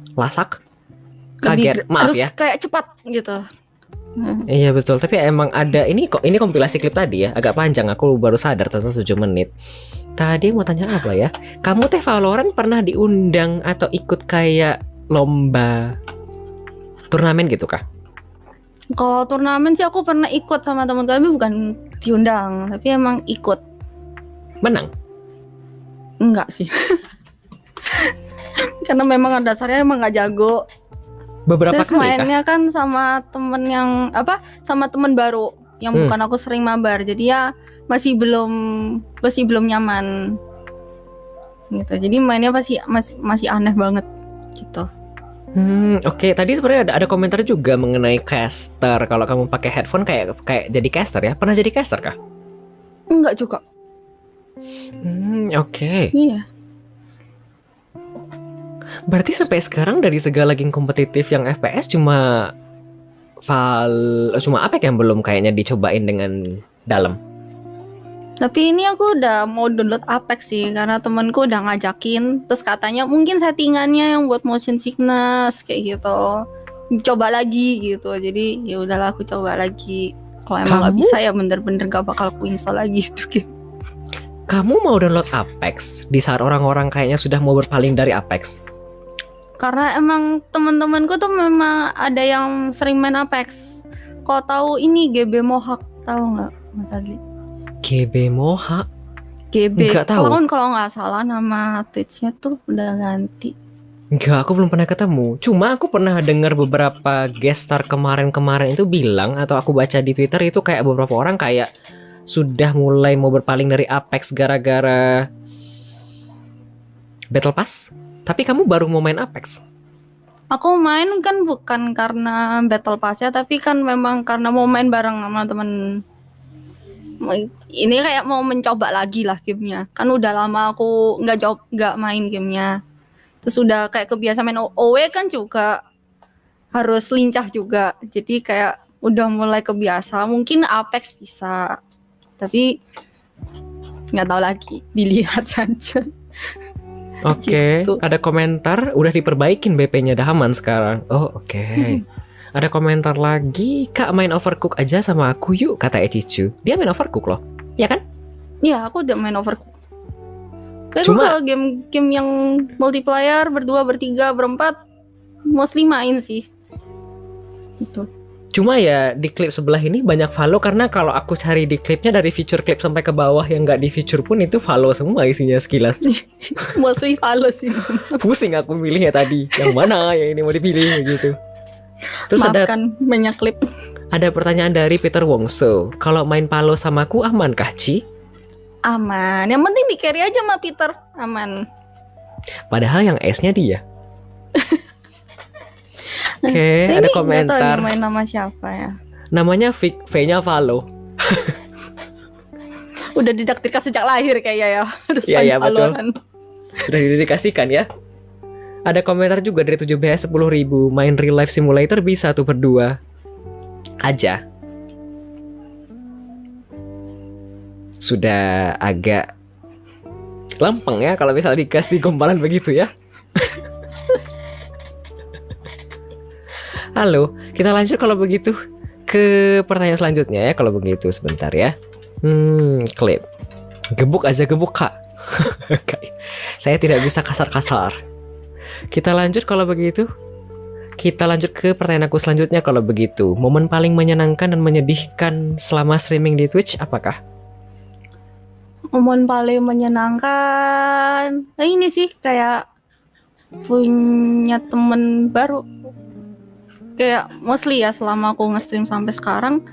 Kaget, maaf terus ya. Kayak cepat gitu. Iya betul, tapi emang ada ini kompilasi klip tadi ya, agak panjang, aku baru sadar ternyata 7 menit. Tadi mau tanya apa ya? Kamu Valorant pernah diundang atau ikut kayak lomba turnamen gitu kah? Kalau turnamen sih aku pernah ikut sama teman, tapi bukan diundang, tapi emang ikut. Menang? Enggak sih. Karena memang dasarnya emang nggak jago. Beberapa Terus kali kah? mainnya kan sama temen yang sama temen baru yang bukan aku sering mabar, jadi ya masih belum nyaman gitu. Jadi mainnya masih aneh banget gitu. Oke. Tadi sebenarnya ada komentar juga mengenai caster. Kalau kamu pakai headphone kayak jadi caster ya? Pernah jadi caster kah? Enggak juga. Oke. Iya. Berarti sampai sekarang dari segala game kompetitif yang FPS cuma Apex yang belum kayaknya dicobain dengan dalam. Tapi ini aku udah mau download Apex sih, karena temenku udah ngajakin. Terus katanya mungkin settingannya yang buat motion sickness kayak gitu. Coba lagi gitu. Jadi ya udahlah aku coba lagi. Kalau emang nggak bisa ya bener-bener gak bakal aku install lagi itu game. Kamu mau download Apex di saat orang-orang kayaknya sudah mau berpaling dari Apex? Karena emang teman-temanku tuh memang ada yang sering main Apex. Kau tahu ini GB Mohawk, tahu nggak Mas Adli? GB Mohawk? GB Nggak tahu. Kalau nggak salah nama Twitch-nya tuh udah ganti. Enggak, aku belum pernah ketemu. Cuma aku pernah dengar beberapa guest star kemarin-kemarin itu bilang, atau aku baca di Twitter itu kayak beberapa orang kayak sudah mulai mau berpaling dari Apex gara-gara Battle Pass. Tapi kamu baru mau main Apex? Aku main kan bukan karena Battle Pass ya, tapi kan memang karena mau main bareng sama temen. Ini kayak mau mencoba lagi lah gamenya. Kan udah lama aku nggak main gamenya. Terus udah kayak kebiasa main OW kan juga harus lincah juga. Jadi kayak udah mulai kebiasa. Mungkin Apex bisa, tapi nggak tahu lagi. Dilihat saja. Oke, Gitu. Ada komentar udah diperbaikin BP-nya dah aman sekarang. Oh, oke. Ada komentar lagi, Kak main Overcook aja sama aku yuk, kata Ecicu. Dia main Overcook loh, ya kan? Iya, aku udah main Overcook. Tapi Cuma- kalau game-game yang multiplayer berdua, bertiga, berempat, mostly main sih. Gitu. Cuma ya di klip sebelah ini banyak follow, karena kalau aku cari di klipnya dari feature klip sampai ke bawah yang nggak di feature pun itu follow semua isinya sekilas. Mostly follow sih. Pusing aku milihnya tadi, yang mana yang ini mau dipilih gitu. Terus Maafkan banyak klip. ada pertanyaan dari Peter Wongso. Kalau main Palo sama aku aman kah, Ci? Aman. Yang penting di carry aja sama Peter. Aman. Padahal yang S-nya dia. Oke, Ini ada nggak tahu komentar. nih main nama siapa ya? Namanya Vic, V-nya Valo. Udah didaktirkan sejak lahir kayaknya ya. Harus Iya, main iya, betul. Valorant. Sudah didedikasikan ya. Ada komentar juga dari 7BS 10.000. Main real life simulator bisa tuh berdua aja. Sudah agak lempeng ya kalau misal dikasih gompalan begitu ya. Halo, kita lanjut kalau begitu ke pertanyaan selanjutnya ya kalau begitu, sebentar ya. Klip. Gebuk aja gebuk, Kak. Saya tidak bisa kasar-kasar. Kita lanjut kalau begitu. Kita lanjut ke pertanyaan aku selanjutnya kalau begitu. Momen paling menyenangkan dan menyedihkan selama streaming di Twitch apakah? Momen paling menyenangkan. Nah ini sih kayak punya temen baru. Kayak mostly ya selama aku nge-stream sampai sekarang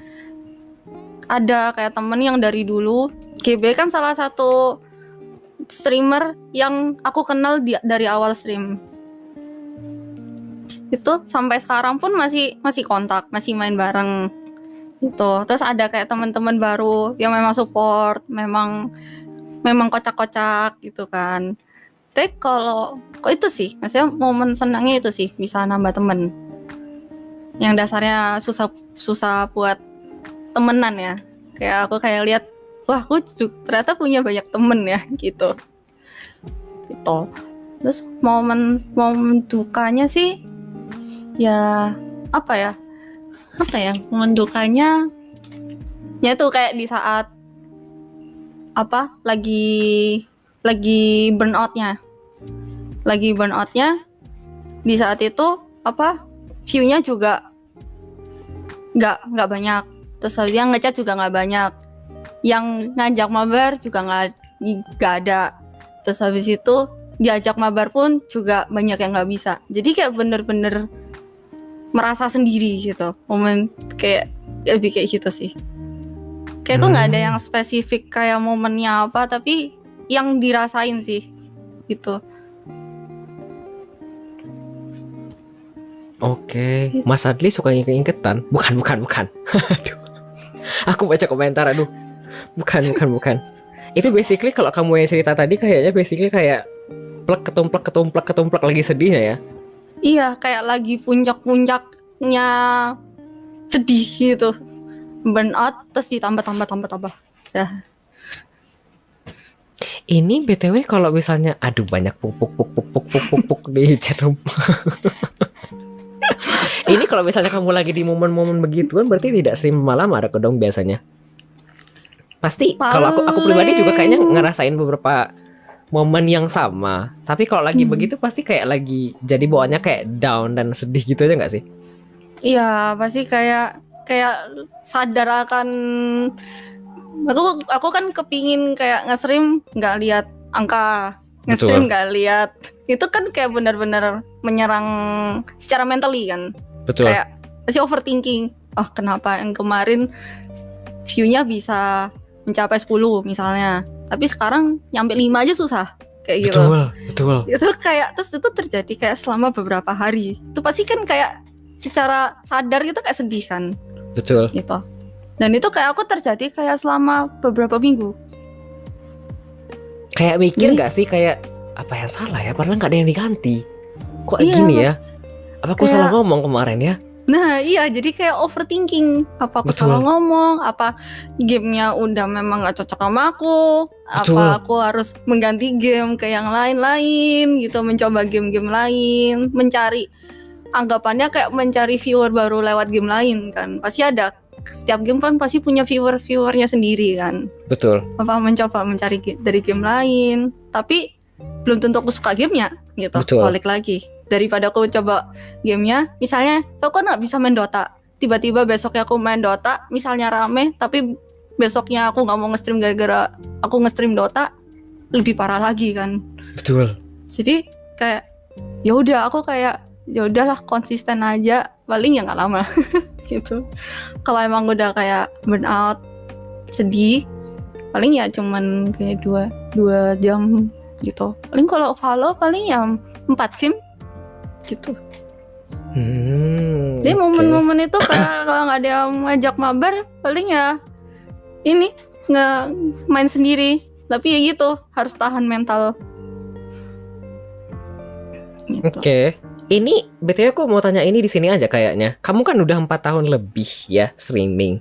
ada kayak temen yang dari dulu. GB kan salah satu streamer yang aku kenal dari awal stream. Itu sampai sekarang pun masih kontak, masih main bareng gitu. Terus ada kayak teman-teman baru yang memang support, memang kocak-kocak gitu kan. Tapi kalau kok itu sih, maksudnya momen senangnya itu sih bisa nambah temen. Yang dasarnya susah buat temenan ya. Kayak aku kayak lihat, wah aku ternyata punya banyak temen ya gitu. Gitu. Terus momen dukanya sih ya apa ya momen dukanya ya tuh kayak di saat lagi burnoutnya di saat itu view-nya juga nggak banyak. Terus yang ngechat juga nggak banyak, yang ngajak mabar juga nggak ada. Terus habis itu diajak mabar pun juga banyak yang nggak bisa. Jadi kayak bener-bener merasa sendiri gitu. Momen kayak lebih kayak gitu sih. Kayak tuh nggak ada yang spesifik kayak momennya apa, tapi yang dirasain sih gitu. Oke, Mas Adli suka inget-ingetan? Bukan. Aduh, aku baca komentar, aduh. Bukan. Itu basically kalau kamu yang cerita tadi kayaknya basically kayak ketumplek lagi sedihnya ya. Iya, kayak lagi puncak-puncaknya sedih gitu. Burnout terus ditambah. Ya. Ini BTW kalau misalnya aduh banyak puk di chat room. Ini kalau misalnya kamu lagi di momen-momen begituan berarti tidak sering malam ada dong biasanya. Pasti kalau aku pribadi juga kayaknya ngerasain beberapa momen yang sama. Tapi kalau lagi begitu pasti kayak lagi jadi bawaannya kayak down dan sedih gitu aja nggak sih? Iya, pasti kayak sadar akan aku kan kepingin kayak nge-stream nggak lihat angka, nge-stream nggak lihat. Itu kan kayak benar-benar menyerang secara mentally kan. Betul. Kayak pasti overthinking. Oh, kenapa yang kemarin view-nya bisa mencapai 10 misalnya, tapi sekarang nyampe 5 aja susah kayak gitu. Betul. Itu kayak terus itu terjadi kayak selama beberapa hari. Itu pasti kan kayak secara sadar gitu kayak sedih kan. Betul. Gitu. Dan itu kayak aku terjadi kayak selama beberapa minggu. Kayak mikir nggak sih kayak apa yang salah ya? Padahal nggak ada yang diganti. Kok gini ya? Apa aku salah ngomong kemarin ya? Nah iya, jadi kayak overthinking. Apa aku salah ngomong? Apa gamenya udah memang gak cocok sama aku? Apa aku harus mengganti game ke yang lain-lain gitu, mencoba game-game lain, mencari anggapannya kayak mencari viewer baru lewat game lain kan. Pasti ada, setiap game kan pasti punya viewernya sendiri kan. Betul. Apa mencoba mencari dari game lain, tapi belum tentu aku suka gamenya gitu. Betul. Balik lagi, daripada aku coba gamenya, misalnya aku nggak bisa main Dota, tiba-tiba besoknya aku main Dota, misalnya rame, tapi besoknya aku nggak mau nge-stream gara-gara aku nge-stream Dota, lebih parah lagi kan. Betul. Jadi kayak ya udah, aku kayak ya udahlah, konsisten aja, paling ya nggak lama gitu. Kalau emang udah kayak burnout, sedih, paling ya cuman kayak 2 jam gitu. Paling kalau follow paling ya 4 game gitu. Jadi momen-momen itu kalau nggak ada yang ngajak mabar, paling ya ini nggak main sendiri. Tapi ya gitu, harus tahan mental. Gitu. Oke. Ini BTW aku mau tanya ini di sini aja kayaknya. Kamu kan udah 4 tahun lebih ya streaming.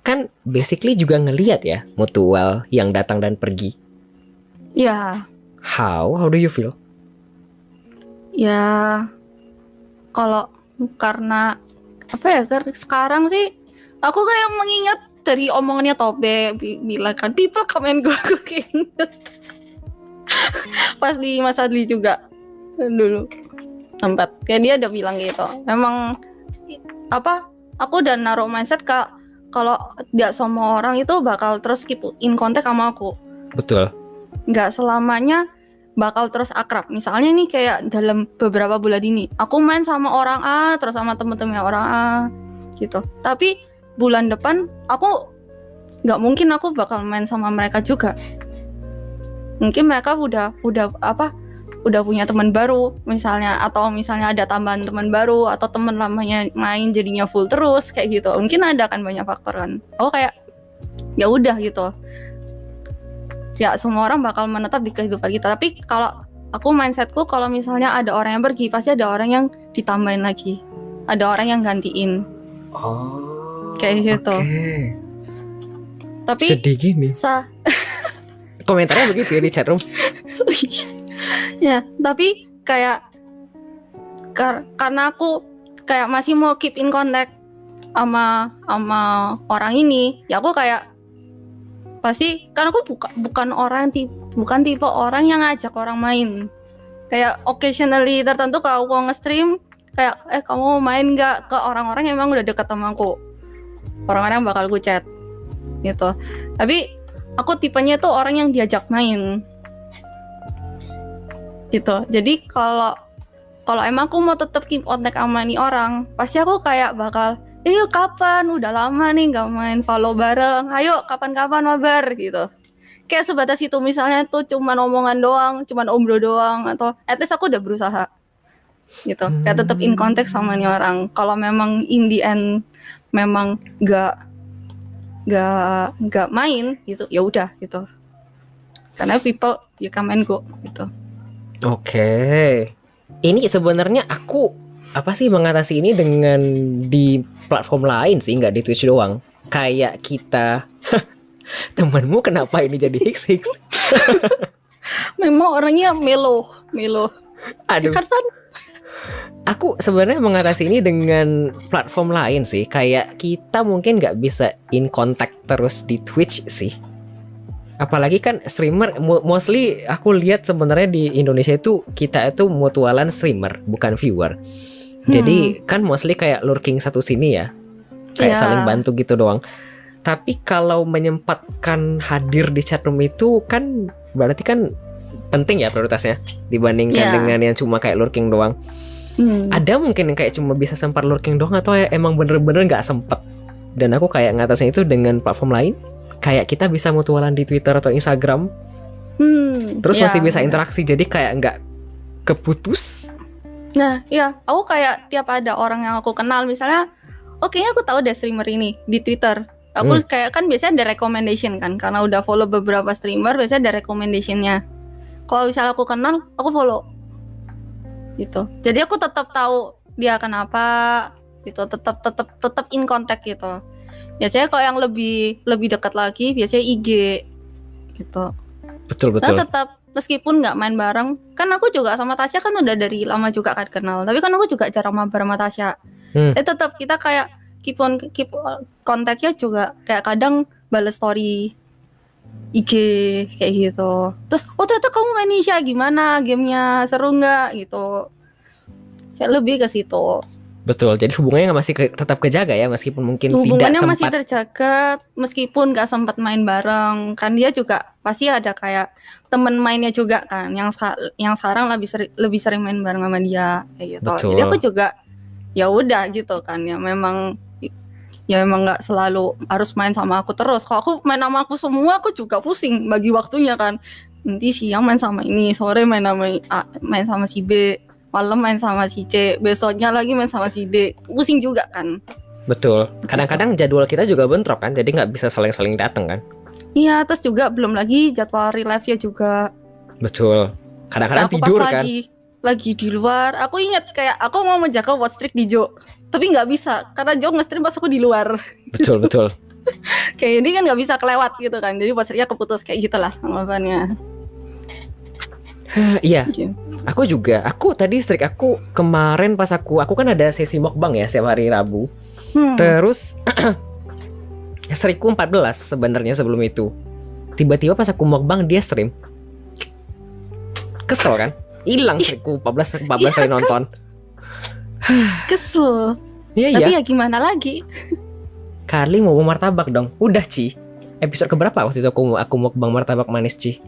Kan basically juga ngelihat ya mutual yang datang dan pergi. Ya. How do you feel? Ya, kalau karena apa ya, sekarang sih aku kayak mengingat dari omongannya Tobe bilang kan people komen gue, aku keinget pas di Mas Adli juga dulu tempat kayak dia udah bilang gitu. Memang apa, aku udah naruh mindset kalau tidak semua orang itu bakal terus keep in contact sama aku. Betul. Nggak selamanya bakal terus akrab. Misalnya nih kayak dalam beberapa bulan ini aku main sama orang A, terus sama temen-temennya orang A gitu. Tapi bulan depan aku nggak mungkin aku bakal main sama mereka juga. Mungkin mereka udah punya teman baru misalnya, atau misalnya ada tambahan teman baru, atau teman lamanya main jadinya full terus kayak gitu. Mungkin ada kan banyak faktor kan. Oh kayak ya udah gitu. Ya semua orang bakal menetap di kehidupan kita. Tapi kalau aku mindsetku, kalau misalnya ada orang yang pergi, pasti ada orang yang ditambahin lagi, ada orang yang gantiin. Oh, kayak gitu. Tapi sedih gini. Komentarnya begitu ya di chatroom. Ya, tapi kayak karena aku kayak masih mau keep in contact sama orang ini, ya aku kayak pasti, karena aku bukan tipe orang yang ngajak orang main. Kayak occasionally tertentu kalau aku nge-stream, kayak kamu mau main nggak, ke orang-orang yang emang udah deket sama aku, orang-orang yang bakal aku chat gitu. Tapi aku tipenya tuh orang yang diajak main gitu. Jadi kalau emang aku mau tetap keep contact sama nih orang, pasti aku kayak bakal kapan, udah lama nih gak main follow bareng, ayo kapan-kapan mabar gitu. Kayak sebatas itu, misalnya tuh cuman omongan doang, cuman obrol doang, atau at least aku udah berusaha gitu. Kayak tetap in contact sama nih orang. Kalau memang in the end memang gak main gitu, ya udah gitu. Karena people you come and go gitu. Oke. Ini sebenarnya aku mengatasi ini dengan di platform lain sih, nggak di Twitch doang. Kayak kita, temanmu kenapa ini jadi hiks? Memang orangnya melo. Aduh. Aku sebenarnya mengatasi ini dengan platform lain sih. Kayak kita mungkin nggak bisa in contact terus di Twitch sih. Apalagi kan streamer, mostly aku lihat sebenarnya di Indonesia itu kita itu mutualan streamer, bukan viewer. Jadi kan mostly kayak lurking satu sini ya, kayak saling bantu gitu doang. Tapi kalau menyempatkan hadir di chatroom itu kan berarti kan penting ya prioritasnya dibandingkan dengan yang cuma kayak lurking doang. Ada mungkin yang kayak cuma bisa sempat lurking doang, atau ya emang bener-bener nggak sempet. Dan aku kayak ngatasin itu dengan platform lain. Kayak kita bisa mutualan di Twitter atau Instagram, terus masih bisa interaksi, jadi kayak nggak keputus. Nah, iya, aku kayak tiap ada orang yang aku kenal, misalnya, kayaknya aku tahu deh streamer ini di Twitter. Aku kayak kan biasanya ada recommendation kan, karena udah follow beberapa streamer, biasanya ada recommendationnya. Kalau misalnya aku kenal, aku follow, gitu. Jadi aku tetap tahu dia kenapa, gitu. Tetap in contact gitu. Biasanya kalau yang lebih dekat lagi, biasanya IG, gitu. Betul. Nah, tetap meskipun nggak main bareng, kan aku juga sama Tasya kan udah dari lama juga kan kenal. Tapi kan aku juga jarang mabar sama Tasya. Tetap kita kayak keep kontaknya juga, kayak kadang balas story IG kayak gitu. Terus ternyata kamu main Nisha, gimana gamenya, seru nggak gitu. Kayak lebih ke situ. Betul, jadi hubungannya masih tetap kejaga ya, meskipun mungkin hubungannya tidak sempat. Masih terjaga meskipun gak sempat main bareng. Kan dia juga pasti ada kayak temen mainnya juga kan, yang sekarang lebih sering main bareng sama dia kayak gitu. Betul. Jadi aku juga ya udah gitu kan, ya memang nggak selalu harus main sama aku terus. Kalau aku main sama aku semua, aku juga pusing bagi waktunya kan. Nanti siang main sama ini, sore main sama si B, malam main sama si C, besoknya lagi main sama si D, pusing juga kan. Betul, kadang-kadang jadwal kita juga bentrok kan, jadi nggak bisa saling-saling datang kan. Iya, terus juga belum lagi jadwal real life-nya juga. Betul, kadang-kadang tidur kan. Lagi di luar, aku ingat kayak aku mau menjaga watch streak di Jo, tapi nggak bisa karena Jo nge-stream pas aku di luar. Betul. Kayak ini kan nggak bisa kelewat gitu kan, jadi watch streak-nya keputus kayak gitulah anggapannya. Iya, aku juga. Aku tadi streak aku kemarin pas aku kan ada sesi mukbang ya setiap hari Rabu. Terus streakku 14 sebenarnya sebelum itu. Tiba-tiba pas aku mukbang dia stream. Kesel kan? Hilang streakku 14 kali nonton. Kesel. Iya. Tapi ya gimana lagi? Kali mau martabak dong. Udah Ci. Episode keberapa waktu itu aku mukbang martabak manis Ci?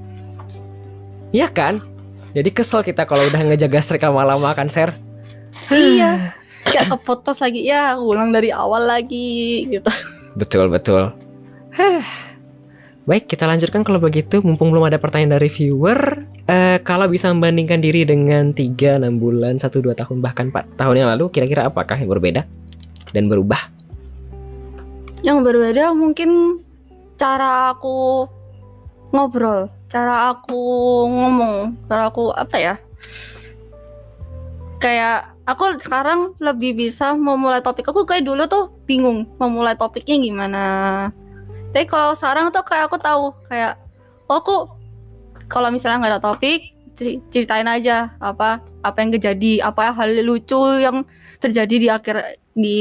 Iya kan? Jadi kesel kita kalau udah ngejaga streak lama-lama kan, share. Iya. Kayak keputus lagi ya, ulang dari awal lagi gitu. Betul. Baik, kita lanjutkan kalau begitu. Mumpung belum ada pertanyaan dari viewer, kalau bisa membandingkan diri dengan 3, 6 bulan, 1, 2 tahun, bahkan 4 tahun yang lalu, kira-kira apakah yang berbeda dan berubah? Yang berbeda mungkin cara aku ngobrol, cara aku ngomong, cara aku kayak aku sekarang lebih bisa memulai topik. Aku kayak dulu tuh bingung memulai topiknya gimana. Tapi kalau sekarang tuh kayak aku tahu kayak aku kalau misalnya nggak ada topik, ceritain aja apa yang terjadi, apa hal lucu yang terjadi di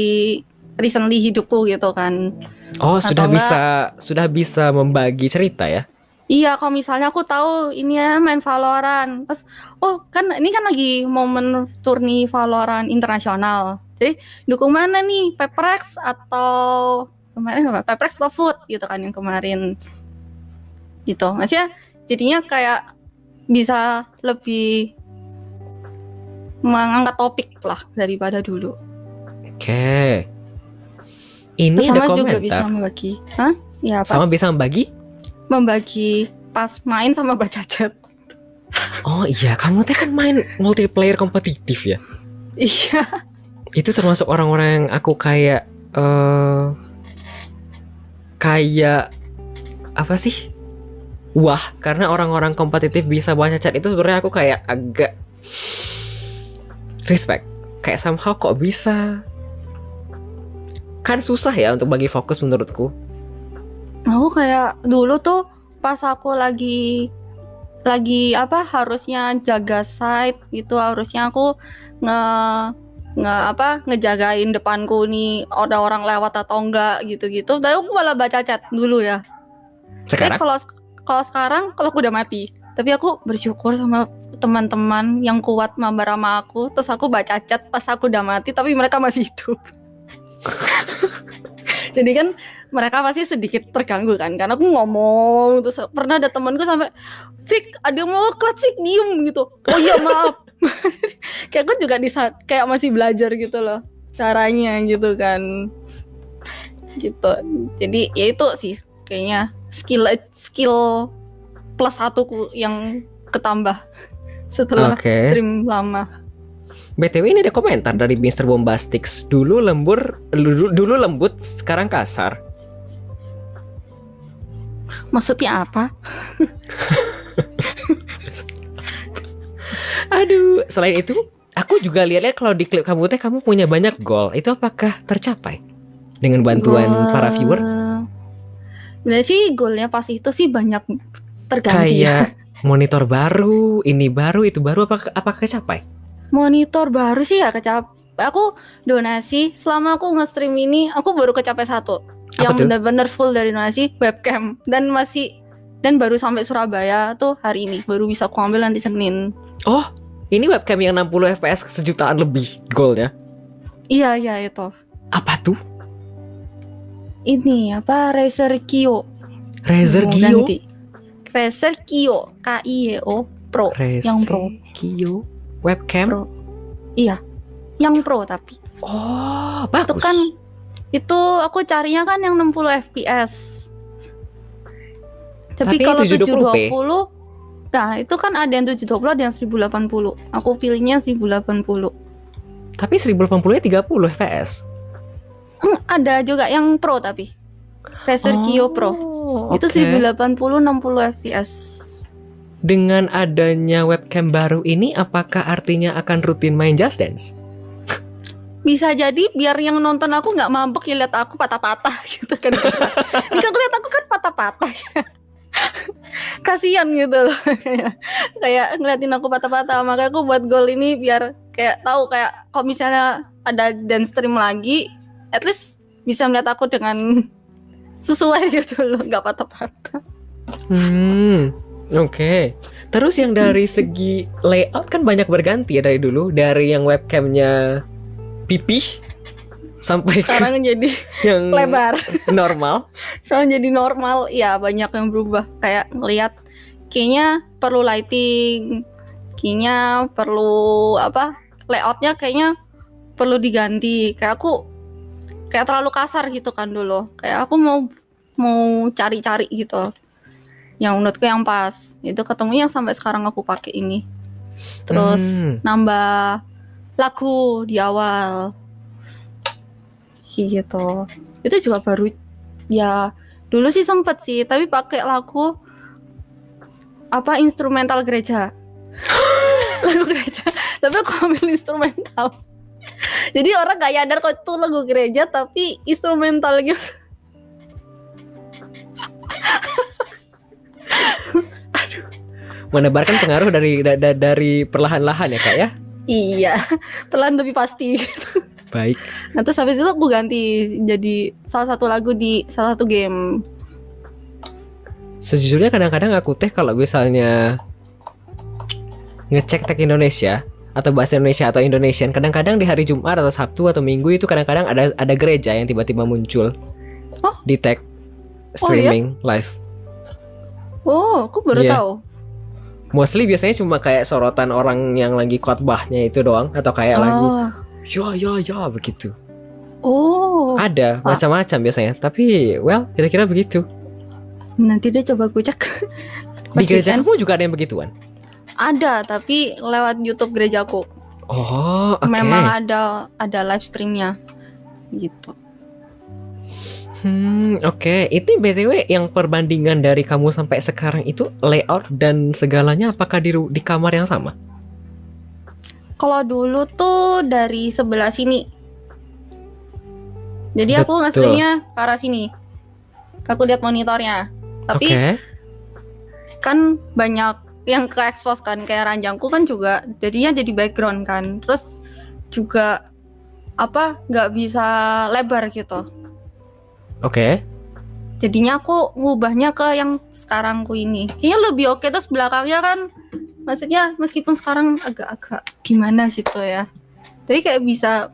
recently hidupku gitu kan. Oh, sudah bisa membagi cerita ya? Iya, kalau misalnya aku tahu ini ya main Valorant, terus oh kan ini kan lagi momen turni Valorant internasional. Jadi dukung mana nih, Peprex atau kemarin apa? Peprex atau Food gitu kan yang kemarin gitu. Maksudnya jadinya kayak bisa lebih mengangkat topik lah daripada dulu. Oke. Ini Terus ada sama juga bisa komentar. membagi. Hah? Ya apa? Sama bisa membagi? Membagi pas main sama baca chat. Oh iya, kamu teh kan main multiplayer kompetitif ya. Iya. Itu termasuk orang-orang yang aku kayak kayak apa sih? Wah, karena orang-orang kompetitif bisa baca chat itu sebenarnya aku kayak agak respect. Kayak somehow kok bisa? Kan susah ya untuk bagi fokus menurutku. Aku kayak dulu tuh pas aku lagi apa harusnya jaga site gitu, harusnya aku ngejagain depanku nih ada orang lewat atau enggak gitu-gitu. Tapi aku malah baca chat dulu ya. Tapi Sekarang? kalau sekarang kalau aku udah mati, tapi aku bersyukur sama teman-teman yang kuat mabar sama aku, terus aku baca chat pas aku udah mati tapi mereka masih hidup. Jadi kan mereka pasti sedikit terganggu kan, karena aku ngomong terus pernah ada temanku sampai Fik ada mau clutch Fik diem gitu. Oh iya maaf. Kayak aku juga kayak masih belajar gitu loh caranya gitu kan. Gitu. Jadi ya itu sih kayaknya skill plus satuku yang ketambah setelah Oke. stream lama. BTW ini ada komentar dari Mr. Bombastix. Dulu lembut, sekarang kasar. Maksudnya apa? Aduh, selain itu, aku juga lihat kalau di klip kamu teh kamu punya banyak goal. Itu apakah tercapai dengan bantuan para viewer? Sebenarnya sih goalnya pas itu sih banyak terganti. Kayak monitor baru, ini baru, itu baru, apakah kecapai? Monitor baru sih ya kecapai. Aku donasi selama aku nge-stream ini aku baru kecapai satu. Apa Yang tuh? benar-benar full dari donasi webcam dan baru sampai Surabaya tuh hari ini, baru bisa aku ambil nanti Senin. Oh, ini webcam yang 60 fps sejutaan lebih goalnya. Iya itu. Apa tuh? Ini apa Razer Kiyo. Razer Mau Kiyo? ganti. Razer Kiyo KIYO Pro. Yang Pro. Kiyo webcam? Pro. Iya. Yang Pro tapi. Oh, bagus. Itu kan itu aku carinya kan yang 60 fps. Tapi kalau 720, nah itu kan ada yang 720 ada yang 1080. Aku pilihnya 1080. Tapi 1080 nya 30 fps. Ada juga yang Pro tapi Razer Kiyo Pro. Itu 1080 60 fps. Dengan adanya webcam baru ini, apakah artinya akan rutin main Just Dance? Bisa jadi biar yang nonton aku nggak mabuk ya lihat aku patah-patah gitu kan. Ini kan lihat aku kan patah-patah. Kasian gitu loh. Kayak ngeliatin aku patah-patah. Makanya aku buat goal ini biar kayak tahu kayak kalau misalnya ada dance stream lagi, at least bisa melihat aku dengan sesuai gitu loh, nggak patah-patah. Oke. Terus yang dari segi layout kan banyak berganti ya dari dulu, dari yang webcamnya pipih sampai sekarang jadi yang lebar normal. sekarang jadi normal. Ya banyak yang berubah, kayak ngelihat kayaknya perlu lighting, kayaknya perlu apa, layoutnya kayaknya perlu diganti. Kayak aku kayak terlalu kasar gitu kan dulu, kayak aku mau cari-cari gitu yang menurutku yang pas. Itu ketemu yang sampai sekarang aku pakai ini. Terus nambah lagu di awal gitu. Itu juga baru ya, dulu sih sempet sih tapi pakai lagu apa instrumental gereja. Lagu gereja tapi aku ambil instrumental. Jadi orang gak nyadar kalau itu lagu gereja tapi instrumental gitu. Aduh, menebarkan pengaruh dari perlahan-lahan ya kak ya. Iya, perlahan tapi pasti gitu. Baik. Nah terus habis itu aku ganti jadi salah satu lagu di salah satu game. Sejujurnya kadang-kadang aku teh kalau misalnya ngecek tag Indonesia atau bahasa Indonesia atau Indonesian, kadang-kadang di hari Jumat atau Sabtu atau Minggu itu kadang-kadang ada gereja yang tiba-tiba muncul di tag streaming live. Oh, aku baru tahu. Mostly biasanya cuma kayak sorotan orang yang lagi khotbahnya itu doang, atau kayak lagi ya begitu. Ada macam-macam biasanya, tapi kira-kira begitu. Nanti deh coba aku cek. Di gereja kamu juga ada yang begituan? Ada, tapi lewat YouTube gerejaku. Oh, oke. Memang ada live streamnya gitu. Oke. Itu BTW yang perbandingan dari kamu sampai sekarang itu layout dan segalanya apakah di kamar yang sama? Kalau dulu tuh dari sebelah sini. Jadi aku nge-streamnya ke arah sini. Aku lihat monitornya. Tapi kan banyak yang ke-expose kan, kayak ranjangku kan juga jadinya jadi background kan. Terus juga nggak bisa lebar gitu. Jadinya aku ngubahnya ke yang sekarangku ini. Kayaknya lebih oke, terus belakangnya kan maksudnya meskipun sekarang agak-agak gimana gitu ya. Tapi kayak bisa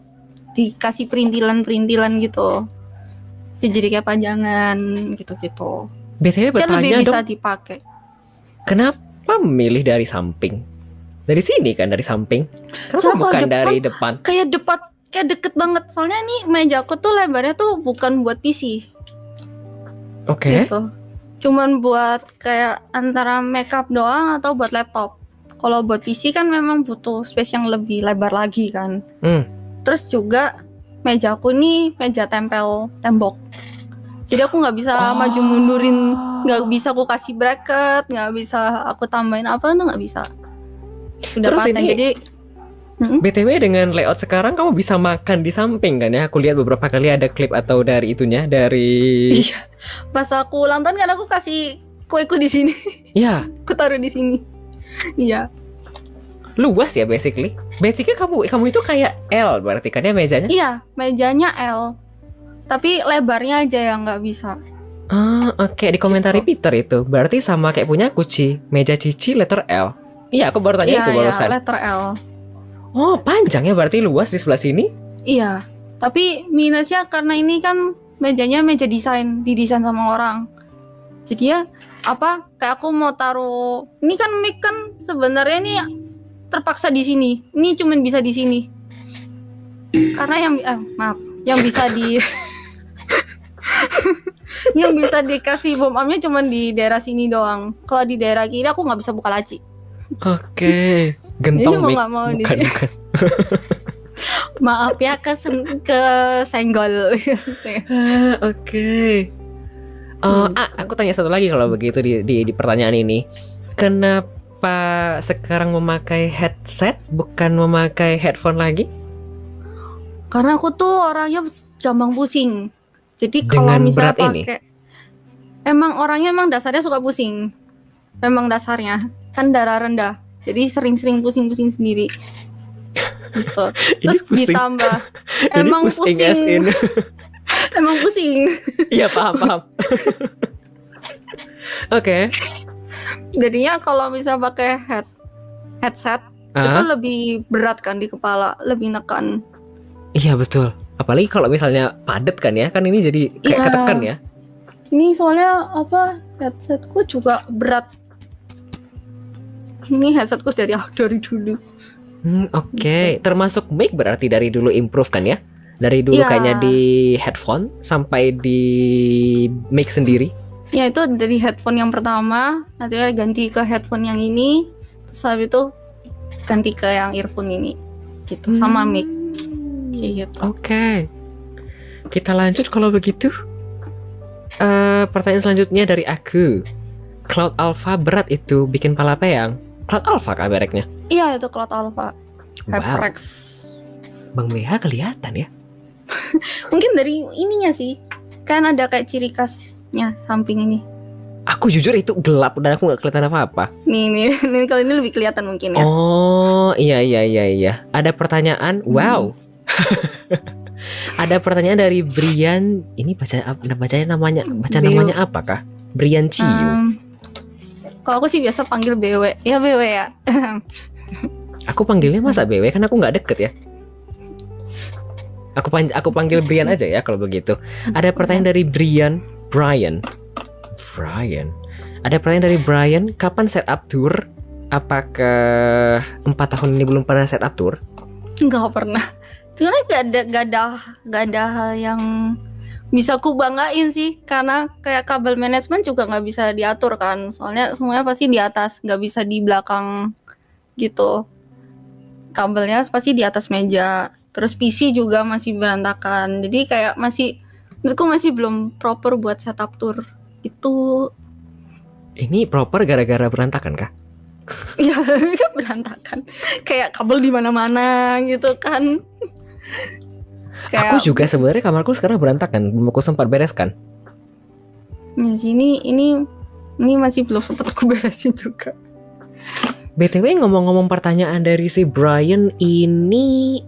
dikasih perintilan-perintilan gitu. Jadi kayak pajangan gitu-gitu. BTW bertanya lebih bisa dong, dipakai. Kenapa memilih dari samping? Dari sini kan, dari samping. Kenapa bukan dari depan? Kayak deket banget. Soalnya nih mejaku tuh lebarnya tuh bukan buat PC. Gitu. Cuman buat kayak antara makeup doang atau buat laptop. Kalau buat PC kan memang butuh space yang lebih lebar lagi kan. Terus juga mejaku nih meja tempel tembok. Jadi aku nggak bisa maju mundurin, nggak bisa aku kasih bracket, nggak bisa aku tambahin apa tuh nggak bisa. Udah terus paten, ini jadi BTW dengan layout sekarang kamu bisa makan di samping kan ya? Aku lihat beberapa kali ada klip atau dari itunya, dari Iya. Pas aku ulang tahun kan aku kasih kueku di sini. Iya. Aku taruh di sini. Iya. Luas ya basically. Basically kamu itu kayak L berarti kan ya mejanya? Iya, mejanya L. Tapi lebarnya aja yang nggak bisa. Oke. Di komentari Peter itu berarti sama kayak punya Cici, meja Cici letter L. Iya, aku baru tanya itu barusan. Iya, letter L. Oh, panjangnya berarti luas di sebelah sini? Iya. Tapi minusnya karena ini kan mejanya meja didesain sama orang. Jadi ya kayak aku mau taruh, ini kan mic kan sebenarnya ini terpaksa di sini. Ini cuman bisa di sini. Karena yang bisa yang bisa dikasih bom ampnya cuman di daerah sini doang. Kalau di daerah kiri aku nggak bisa buka laci. Oke. Gentong mic. Bukan. Maaf ya kesenggol. Oke. Aku tanya satu lagi kalau begitu di pertanyaan ini. Kenapa sekarang memakai headset bukan memakai headphone lagi? Karena aku tuh orangnya gampang pusing. Jadi kalau misalnya pakai, orangnya dasarnya suka pusing. Memang dasarnya kan darah rendah. Jadi sering-sering pusing-pusing sendiri. Gitu. Terus ditambah emang pusing. Emang pusing. Iya, paham. Oke. Jadinya kalau misalnya pakai headset itu lebih berat kan di kepala, lebih nekan. Iya betul. Apalagi kalau misalnya padat kan ya, kan ini jadi kayak ketekan ya. Ini soalnya headsetku juga berat. Ini headsetku dari dulu. Oke. Termasuk mic berarti dari dulu improve kan ya? Dari dulu kayaknya di headphone sampai di mic sendiri. Ya itu dari headphone yang pertama, nanti ganti ke headphone yang ini, terus habis itu ganti ke yang earphone ini, gitu sama mic. Gitu. Oke. Kita lanjut kalau begitu. Pertanyaan selanjutnya dari aku. Cloud Alpha berat itu bikin pala peyang. Cloud Alpha kah mereknya? Iya itu Cloud Alpha. HyperX. Bang BH kelihatan ya? Mungkin dari ininya sih. Kan ada kayak ciri khasnya samping ini. Aku jujur itu gelap dan aku gak kelihatan apa-apa. Nih kalau ini lebih kelihatan mungkin ya. Oh iya. Ada pertanyaan. Wow. Ada pertanyaan dari Brian. Ini bacanya namanya apakah? Brian Chiu. Kalau aku sih biasa panggil BW. Ya BW ya. Aku panggilnya masa BW kan aku nggak deket ya. Aku panggil Brian aja ya kalau begitu. Ada pertanyaan dari Brian. Ada pertanyaan dari Brian. Kapan setup tour? Apakah 4 tahun ini belum pernah setup tour? Nggak pernah. Sebenarnya gak ada hal yang bisa aku banggain sih, karena kayak kabel manajemen juga nggak bisa diatur kan. Soalnya semuanya pasti di atas, nggak bisa di belakang gitu. Kabelnya pasti di atas meja. Terus PC juga masih berantakan. Jadi kayak menurutku masih belum proper buat setup tour. Itu Ini proper gara-gara berantakan kah? ya berantakan. Kayak kabel di mana-mana gitu kan. Aku juga sebenarnya kamarku sekarang berantakan, belum aku sempat bereskan. Ya sini ini masih belum sempat aku beresin juga. BTW ngomong-ngomong pertanyaan dari si Brian ini,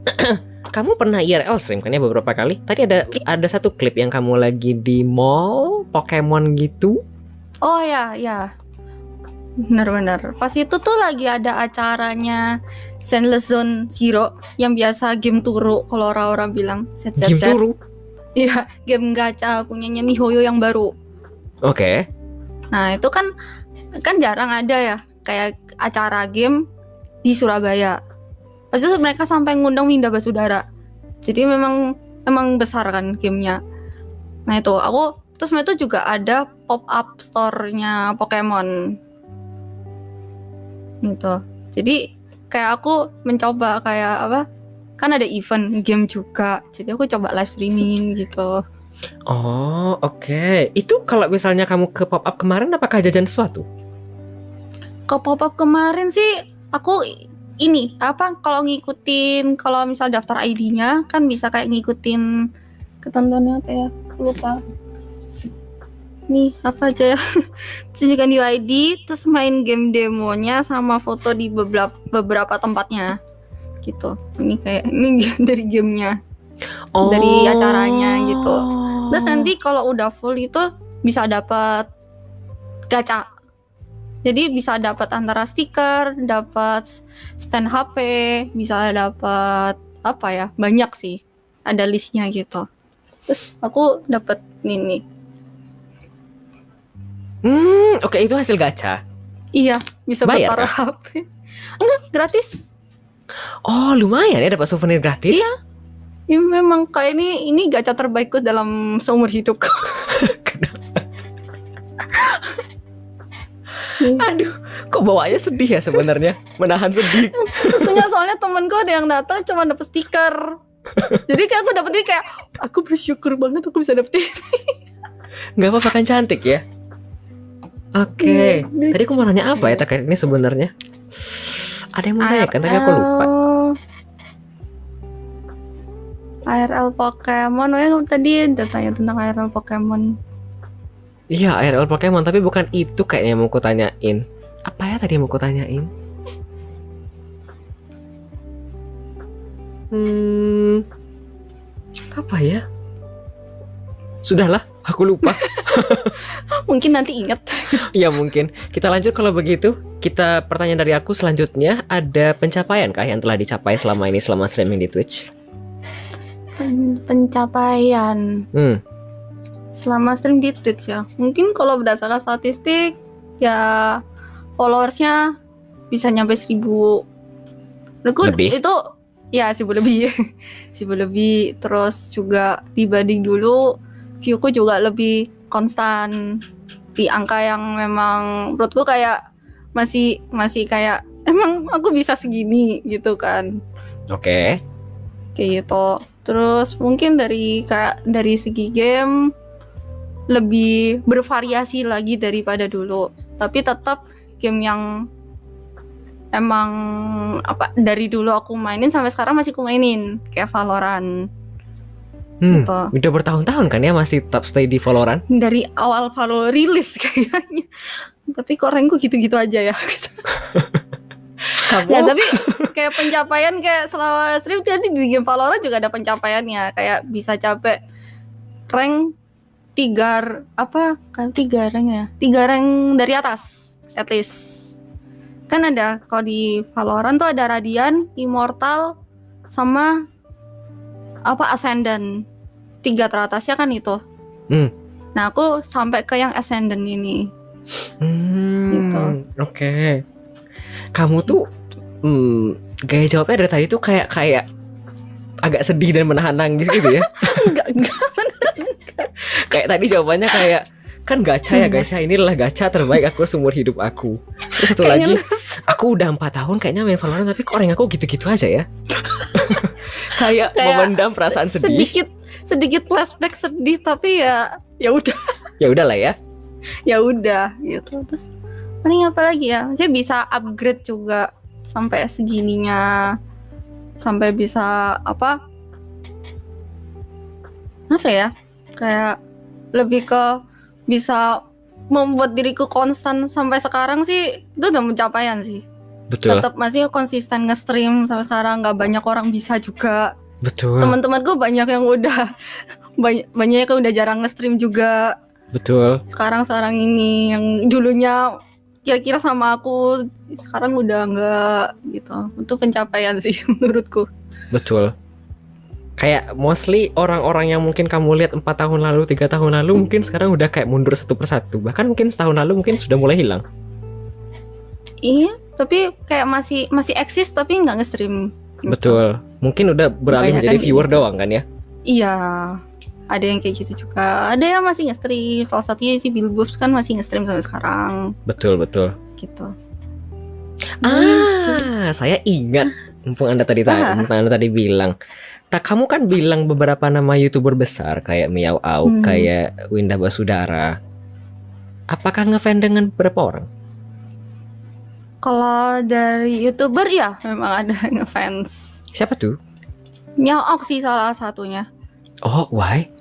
kamu pernah IRL stream kan ya beberapa kali? Tadi ada satu klip yang kamu lagi di mall Pokemon gitu. Oh ya. Benar-benar. Pas itu tuh lagi ada acaranya Zenless Zone Zero yang biasa game turu kalau orang-orang bilang. Game turu? Iya, game gacha punyanya MiHoYo yang baru. Oke. Nah, itu kan jarang ada ya kayak acara game di Surabaya. Pas itu mereka sampai ngundang Winda Basudara. Jadi memang besar kan gamenya. Nah itu terus itu juga ada pop-up store-nya Pokemon gitu. Jadi kayak aku mencoba kayak kan ada event game juga. Jadi aku coba live streaming gitu. Oh oke. Itu kalau misalnya kamu ke pop-up kemarin apakah jajan sesuatu? Ke pop-up kemarin sih aku kalau misal daftar ID-nya kan bisa kayak ngikutin ketentuannya apa ya, lupa nih apa aja ya. Tunjukkan di ID, terus main game demonya sama foto di beberapa tempatnya gitu. Ini dari gamenya, dari acaranya gitu. Terus nanti kalau udah full itu bisa dapat gacha. Jadi bisa dapat antara stiker, dapat stand HP, bisa dapat banyak sih. Ada listnya gitu. Terus aku dapat ini. Oke, itu hasil gacha. Iya, bisa bayar bertaruh HP. Enggak, gratis. Oh, lumayan ya dapat souvenir gratis. Iya. Ya, memang kayak ini gacha terbaikku dalam seumur hidupku. Kenapa? Aduh, kok bawaannya sedih ya sebenarnya, menahan sedih. Soalnya temenku ada yang datang cuma dapet stiker. Jadi kayak aku dapet ini kayak aku bersyukur banget aku bisa dapet ini. Gak apa-apa kan, cantik ya. Oke. Tadi aku mau nanya apa ya terkait ini sebenarnya? Ada yang mau tanya kan? Tadi aku lupa. IRL Pokemon, tadi udah tanya tentang IRL Pokemon. Iya, IRL Pokemon, tapi bukan itu kayaknya yang mau ku tanyain. Apa ya tadi yang mau ku tanyain? Apa ya? Sudahlah, aku lupa. Mungkin nanti ingat. Iya mungkin. Kita lanjut kalau begitu. Pertanyaan dari aku selanjutnya, ada pencapaian kah yang telah dicapai selama streaming di Twitch? Pencapaian. Selama stream di Twitch ya. Mungkin kalau berdasarkan statistik ya followersnya bisa nyampe 1.000 lebih. Itu ya 1.000 lebih. 1.000 lebih. Terus juga dibanding dulu viewku juga lebih konstan di angka yang memang menurutku kayak masih kayak emang aku bisa segini gitu kan. Oke. Kayak gitu. Terus mungkin dari segi game lebih bervariasi lagi daripada dulu. Tapi tetap game yang emang dari dulu aku mainin sampai sekarang masih aku mainin kayak Valorant. Gitu. Udah bertahun-tahun kan ya masih tetap stay di Valorant? Dari awal Valorant rilis kayaknya. Tapi kok rankku gitu-gitu aja ya. Gitu. Kamu? Ya, tapi kayak pencapaian kayak selama stream tadi di game Valorant juga ada pencapaiannya, kayak bisa capek rank tiga rank ya, 3 rank dari atas at least. Kan ada kalau di Valorant tuh ada Radiant, Immortal, sama Ascendant. 3 teratasnya kan itu. Nah aku sampai ke yang Ascendant ini. Gitu. Oke. Kamu tuh gaya jawabnya dari tadi tuh kayak agak sedih dan menahan nangis gitu ya. Enggak. Kayak tadi jawabannya kayak, kan gacha ya guys ya, inilah gacha terbaik aku seumur hidup aku. Terus satu lagi, aku udah 4 tahun kayaknya main Valorant, tapi kok rank aku gitu-gitu aja ya. kayak memendam perasaan sedih. Sedikit flashback sedih, tapi ya udah. Ya udahlah ya. Ya udah gitu. Terus paling apa lagi ya? Saya bisa upgrade juga sampai segininya. Sampai bisa apa ya? Kayak lebih ke bisa membuat diriku konstan sampai sekarang sih, itu udah pencapaian sih. Betul. Tetap masih konsisten nge-stream sampai sekarang, nggak banyak orang bisa juga. Betul. Teman-temanku banyak yang udah banyak yang udah jarang nge-stream juga. Betul. Sekarang ini yang dulunya kira-kira sama aku, sekarang udah nggak gitu. Itu pencapaian sih menurutku. Betul. Kayak mostly orang-orang yang mungkin kamu lihat 4 tahun lalu, 3 tahun lalu, mungkin sekarang udah kayak mundur satu persatu. Bahkan mungkin setahun lalu mungkin sudah mulai hilang. Iya, tapi kayak masih eksis tapi nggak nge-stream. Gitu. Betul. Mungkin udah beralih menjadi viewer doang kan ya? Iya, ada yang kayak gitu juga. Ada yang masih nge-stream. Salah satunya si Bilbobs kan masih nge-stream sampai sekarang. Betul. Gitu. Saya ingat. Mumpung Anda tadi bilang. Kamu kan bilang beberapa nama YouTuber besar kayak Miao Au, kayak Windah Basudara. Apakah ngefans dengan berapa orang? Kalau dari YouTuber ya memang ada ngefans. Siapa tuh? Miao Au sih salah satunya. Oh, why?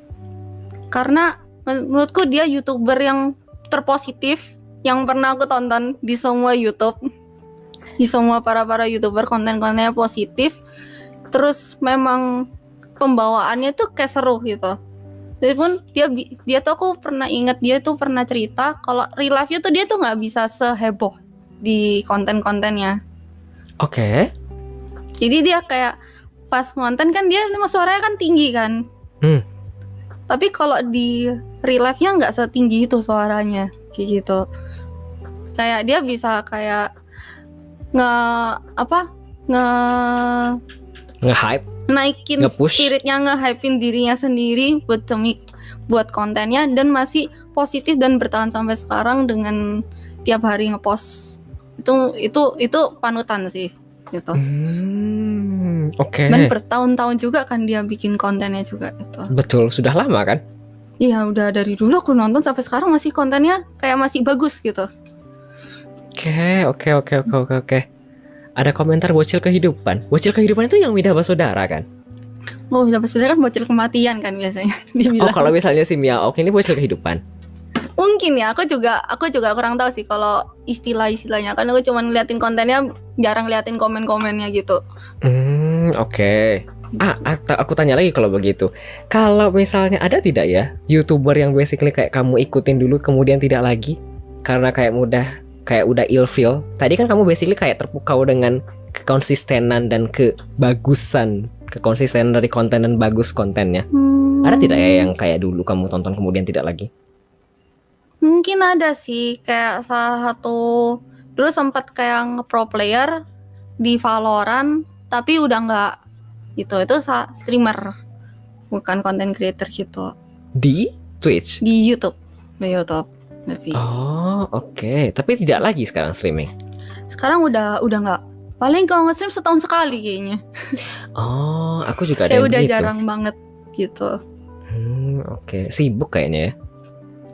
Karena menurutku dia YouTuber yang terpositif yang pernah aku tonton di semua YouTube. Di semua para YouTuber konten-kontennya positif. Terus memang pembawaannya tuh kayak seru gitu. Jadi pun dia tuh aku pernah ingat dia tuh pernah cerita kalau real life-nya tuh dia tuh nggak bisa seheboh di konten-kontennya. Oke. Jadi dia kayak pas konten kan dia suaranya kan tinggi kan. Tapi kalau di real life-nya nggak setinggi itu suaranya kayak gitu. Kayak dia bisa kayak nge-hype, naikin spiritnya, nge-hypein dirinya sendiri buat kontennya dan masih positif dan bertahan sampai sekarang dengan tiap hari ngepost. Itu panutan sih gitu. Oke. Dan bertahun-tahun juga kan dia bikin kontennya juga itu. Betul, sudah lama kan? Iya, udah dari dulu aku nonton sampai sekarang masih kontennya kayak masih bagus gitu. Oke. Ada komentar bocil kehidupan. Bocil kehidupan itu yang Windah Basudara kan? Oh, Windah Basudara kan bocil kematian kan biasanya dibilang. Oh, kalau misalnya si Miao ini bocil kehidupan. Mungkin ya, aku juga kurang tahu sih kalau istilah-istilahnya. Kan aku cuma ngeliatin kontennya, jarang liatin komen-komennya gitu. Oke. Aku tanya lagi kalau begitu. Kalau misalnya ada tidak ya YouTuber yang basically kayak kamu ikutin dulu kemudian tidak lagi karena kayak udah ilfeel. Tadi kan kamu basically kayak terpukau dengan kekonsistenan dan kekonsistenan dari konten dan bagus kontennya. Ada tidak ya yang kayak dulu kamu tonton kemudian tidak lagi? Mungkin ada sih, kayak salah satu dulu sempat kayak pro player di Valorant tapi udah nggak gitu. Itu streamer bukan content creator gitu. Di Twitch? Di YouTube. Tapi. Oh, oke. Tapi tidak lagi sekarang streaming. Sekarang udah nggak. Paling kalau nge-stream setahun sekali kayaknya. Oh, aku juga ada kayak yang udah gitu. Jarang banget gitu. Oke. Sibuk kayaknya ya.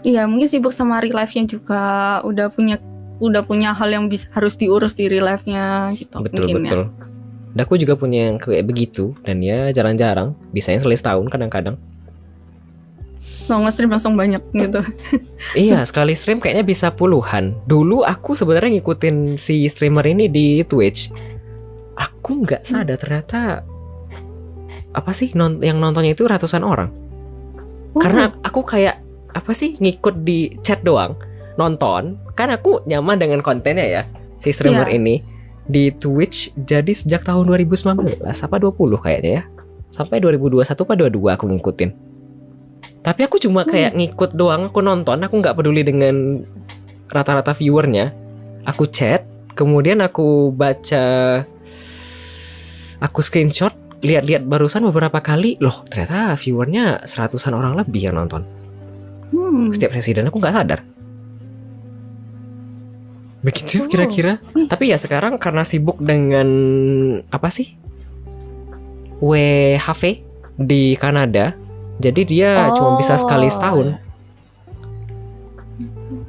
Iya, mungkin sibuk sama real life-nya juga. Udah punya hal yang harus diurus di real life-nya gitu. Betul. Dan aku juga punya yang kayak begitu. Dan ya jarang-jarang. Bisanya setahun kadang-kadang. Mau nge-stream langsung banyak gitu. Iya, sekali stream kayaknya bisa puluhan. Dulu aku sebenarnya ngikutin si streamer ini di Twitch. Aku nggak sadar ternyata yang nontonnya itu ratusan orang. Karena aku kayak apa sih ngikut di chat doang, nonton. Kan aku nyaman dengan kontennya ya, si streamer ini di Twitch jadi sejak tahun 2019 apa 20 kayaknya ya. Sampai 2021 apa 22 aku ngikutin. Tapi aku cuma kayak ngikut doang, aku nonton, aku nggak peduli dengan rata-rata viewernya. Aku chat, kemudian aku baca, aku screenshot, lihat-lihat barusan beberapa kali, loh ternyata viewernya 100-an orang lebih yang nonton. Setiap sesi dan aku nggak sadar. Begitu kira-kira. Tapi ya sekarang karena sibuk dengan apa sih? WHV di Kanada. Jadi dia cuma bisa sekali setahun.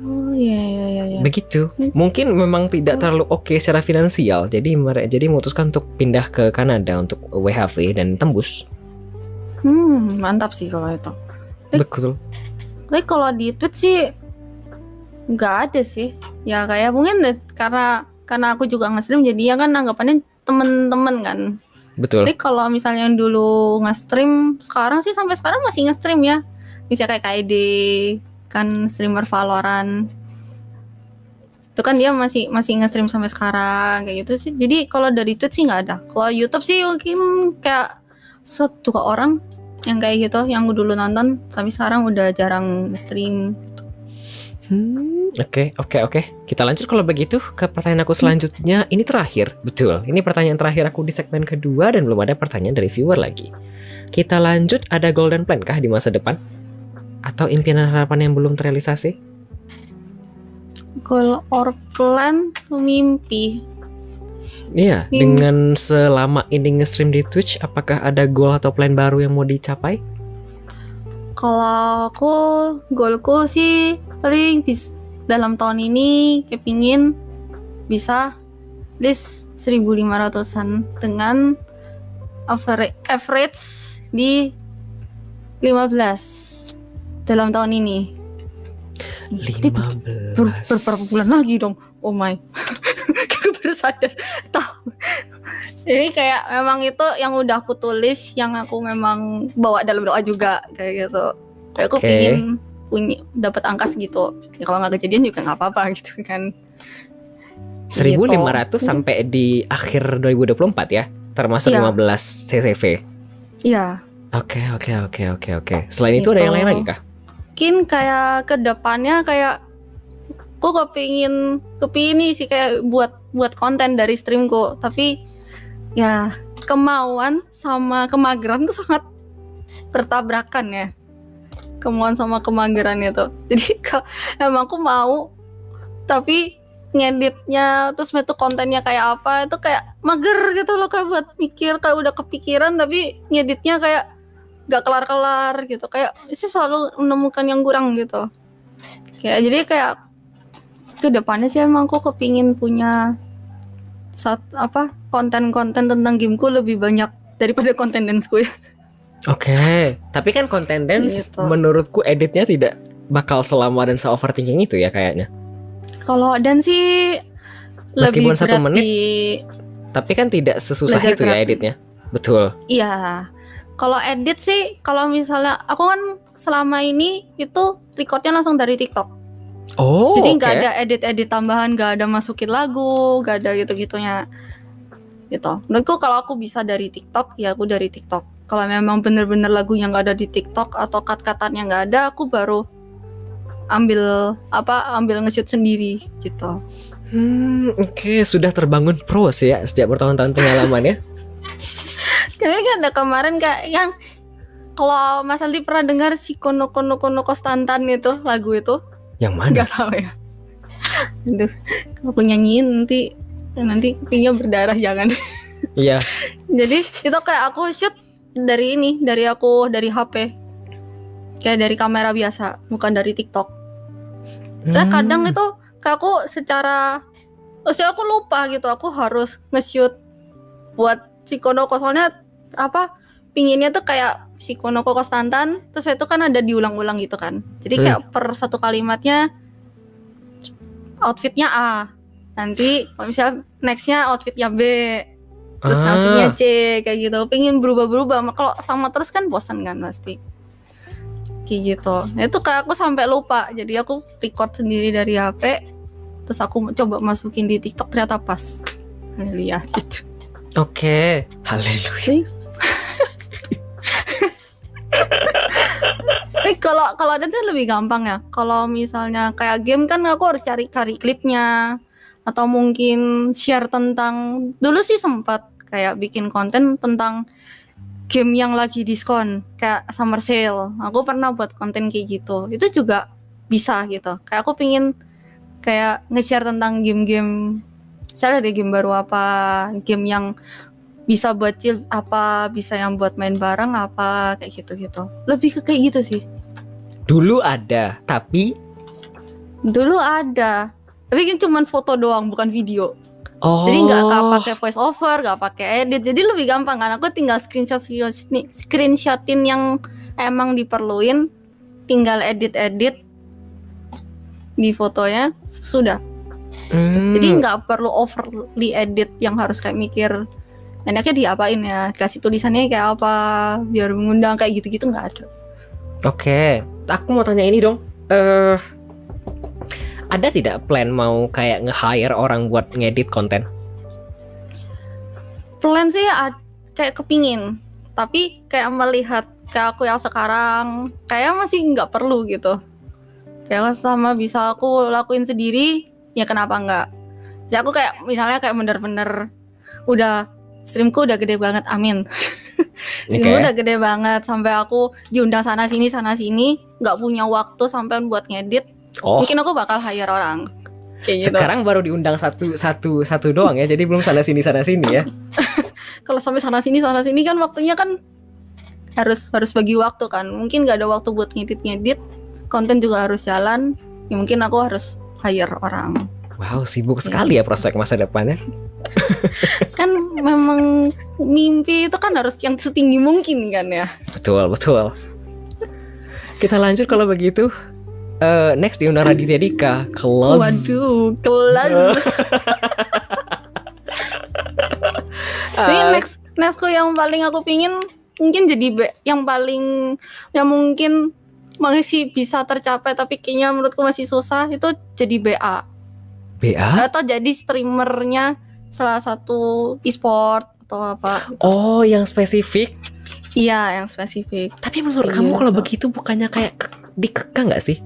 Oh iya. Begitu. Mungkin memang tidak terlalu oke secara finansial. Jadi memutuskan untuk pindah ke Kanada untuk WHV dan tembus. Mantap sih kalau itu. Betul. Tapi kalau di Twitch sih nggak ada sih. Ya kayak mungkin karena aku juga nge-stream jadi ya kan anggapannya temen-temen kan. Betul. Tapi kalau misalnya yang dulu nge-stream, sekarang sih sampai sekarang masih nge-stream ya. Misalnya kayak KID kan streamer Valorant. Itu kan dia masih nge-stream sampai sekarang kayak gitu sih. Jadi kalau dari Twitch sih nggak ada. Kalau YouTube sih mungkin kayak 1-2 orang yang kayak gitu yang dulu nonton tapi sekarang udah jarang stream. Oke. Kita lanjut kalau begitu ke pertanyaan aku selanjutnya. Ini terakhir, betul. Ini pertanyaan terakhir aku di segmen kedua dan belum ada pertanyaan dari viewer lagi. Kita lanjut, ada golden plan kah di masa depan? Atau impian dan harapan yang belum terrealisasi? Goal or plan, mimpi. Iya, dengan selama ini nge-stream di Twitch, apakah ada goal atau plan baru yang mau dicapai? Kalau aku, goalku sih paling dalam tahun ini kepingin bisa list 1.500-an dengan average di 15 dalam tahun ini. 15. Berapa bulan lagi dong? Oh my. Aku baru sadar. Jadi kayak memang itu yang udah aku tulis, yang aku memang bawa dalam doa juga kayak gitu. Kayak aku pengen punya dapat angka segitu. Ya kalau nggak kejadian juga nggak apa-apa gitu kan. 1.500 sampai di akhir 2024 ya, termasuk 15 CCV. Iya. Oke. Selain itu ada yang lain lagi kah? Mungkin kayak kedepannya kayak aku kepingin sih kayak buat konten dari streamku, tapi ya kemauan sama kemageran tuh sangat bertabrakan ya. Kemauan sama kemageran itu. Jadi emang aku mau tapi ngeditnya terus itu kontennya kayak apa itu kayak mager gitu loh, kayak buat mikir kayak udah kepikiran tapi ngeditnya kayak gak kelar-kelar gitu, kayak sih selalu menemukan yang kurang gitu. Jadi kayak kedepannya sih emang aku kepingin punya konten-konten tentang gameku lebih banyak daripada konten danceku ya. Oke, tapi kan konten dance gitu. Menurutku editnya tidak bakal selama dan se-overthinking itu ya kayaknya. Kalau dance sih meskipun lebih 1 menit, tapi kan tidak sesusah itu ya editnya. Betul. Iya. Kalau edit sih, kalau misalnya aku kan selama ini itu recordnya langsung dari TikTok. Oh, jadi nggak ada edit tambahan, nggak ada masukin lagu, nggak ada gitu-gitunya. Gitu. Menurutku kalau aku bisa dari TikTok, ya aku dari TikTok. Kalau memang bener-bener lagu yang nggak ada di TikTok atau cut-cutannya nggak ada, aku baru ambil nge-shoot sendiri gitu. Oke, sudah terbangun pros ya sejak bertahun-tahun pengalaman ya. Kayaknya kan ada kemarin kayak yang kalau Mas Aldi pernah dengar si Kono Konstantan itu lagu itu? Yang mana? Gak tahu ya. Aduh, kalau aku nyanyiin nanti kupingnya berdarah, jangan. Iya. Jadi itu kayak aku shoot dari HP. Kayak dari kamera biasa, bukan dari TikTok. Saya kadang itu kayak aku lupa gitu, aku harus nge-shoot buat si Konoko, soalnya pinginnya tuh kayak si Konoko Konstantan, terus itu kan ada diulang-ulang gitu kan. Jadi kayak per satu kalimatnya outfitnya A, nanti kalau misalnya nextnya outfitnya B, terus outfitnya C kayak gitu. Pingin berubah-berubah, kalau sama terus kan bosan kan pasti. kayak gitu. Itu kayak aku sampai lupa, jadi aku record sendiri dari HP, terus aku coba masukin di TikTok, ternyata pas. Lihat gitu. Oke, haleluya. Tapi kalau ada sih lebih gampang ya. Kalau misalnya kayak game kan aku harus cari klipnya, atau mungkin share tentang, dulu sih sempat kayak bikin konten tentang game yang lagi diskon kayak summer sale. Aku pernah buat konten kayak gitu. Itu juga bisa gitu. Kayak aku pingin kayak nge-share tentang game-game, misalnya ada game baru apa, game yang bisa buat chill apa, bisa yang buat main bareng apa, kayak gitu-gitu. Lebih ke kayak gitu sih. Dulu ada, tapi Dulu ada, tapi kan cuma foto doang, bukan video. oh. Jadi nggak pakai voice over, nggak pakai edit. Jadi lebih gampang kan. Aku tinggal screenshotin yang emang diperluin, tinggal edit di fotonya, sudah. Jadi nggak perlu overly edit yang harus kayak mikir enaknya diapain ya, kasih tulisannya kayak apa biar mengundang, kayak gitu-gitu nggak ada. Oke, aku mau tanya ini dong. Ada tidak plan mau kayak nge-hire orang buat ngedit konten? Plan sih kayak kepingin, tapi kayak melihat kayak aku yang sekarang kayak masih nggak perlu gitu. Kayak selama bisa aku lakuin sendiri, ya kenapa nggak? Jadi aku kayak misalnya kayak bener-bener udah streamku udah gede banget, amin. Streamku udah gede banget sampai aku diundang sana sini, nggak punya waktu sampai buat ngedit. Mungkin aku bakal hire orang. Kayak sekarang gitu. Baru diundang satu doang ya, jadi belum sana sini ya. Kalau sampai sana sini kan waktunya kan harus bagi waktu kan. Mungkin nggak ada waktu buat ngedit, konten juga harus jalan. Ya mungkin aku harus hire orang. Wow, sibuk sekali ya prospek masa depannya. Kan memang mimpi itu kan harus yang setinggi mungkin kan ya. Betul. Kita lanjut kalau begitu. Next diundang Raditya Dika, kelas. Waduh, kelas. Tapi nextku yang paling aku pingin mungkin jadi yang paling yang mungkin masih bisa tercapai tapi kayaknya menurutku masih susah, itu jadi BA atau jadi streamernya salah satu e-sport atau apa gitu. Oh, yang spesifik? Iya, yang spesifik. Tapi menurut kamu kalau begitu bukannya kayak dikekang gak sih?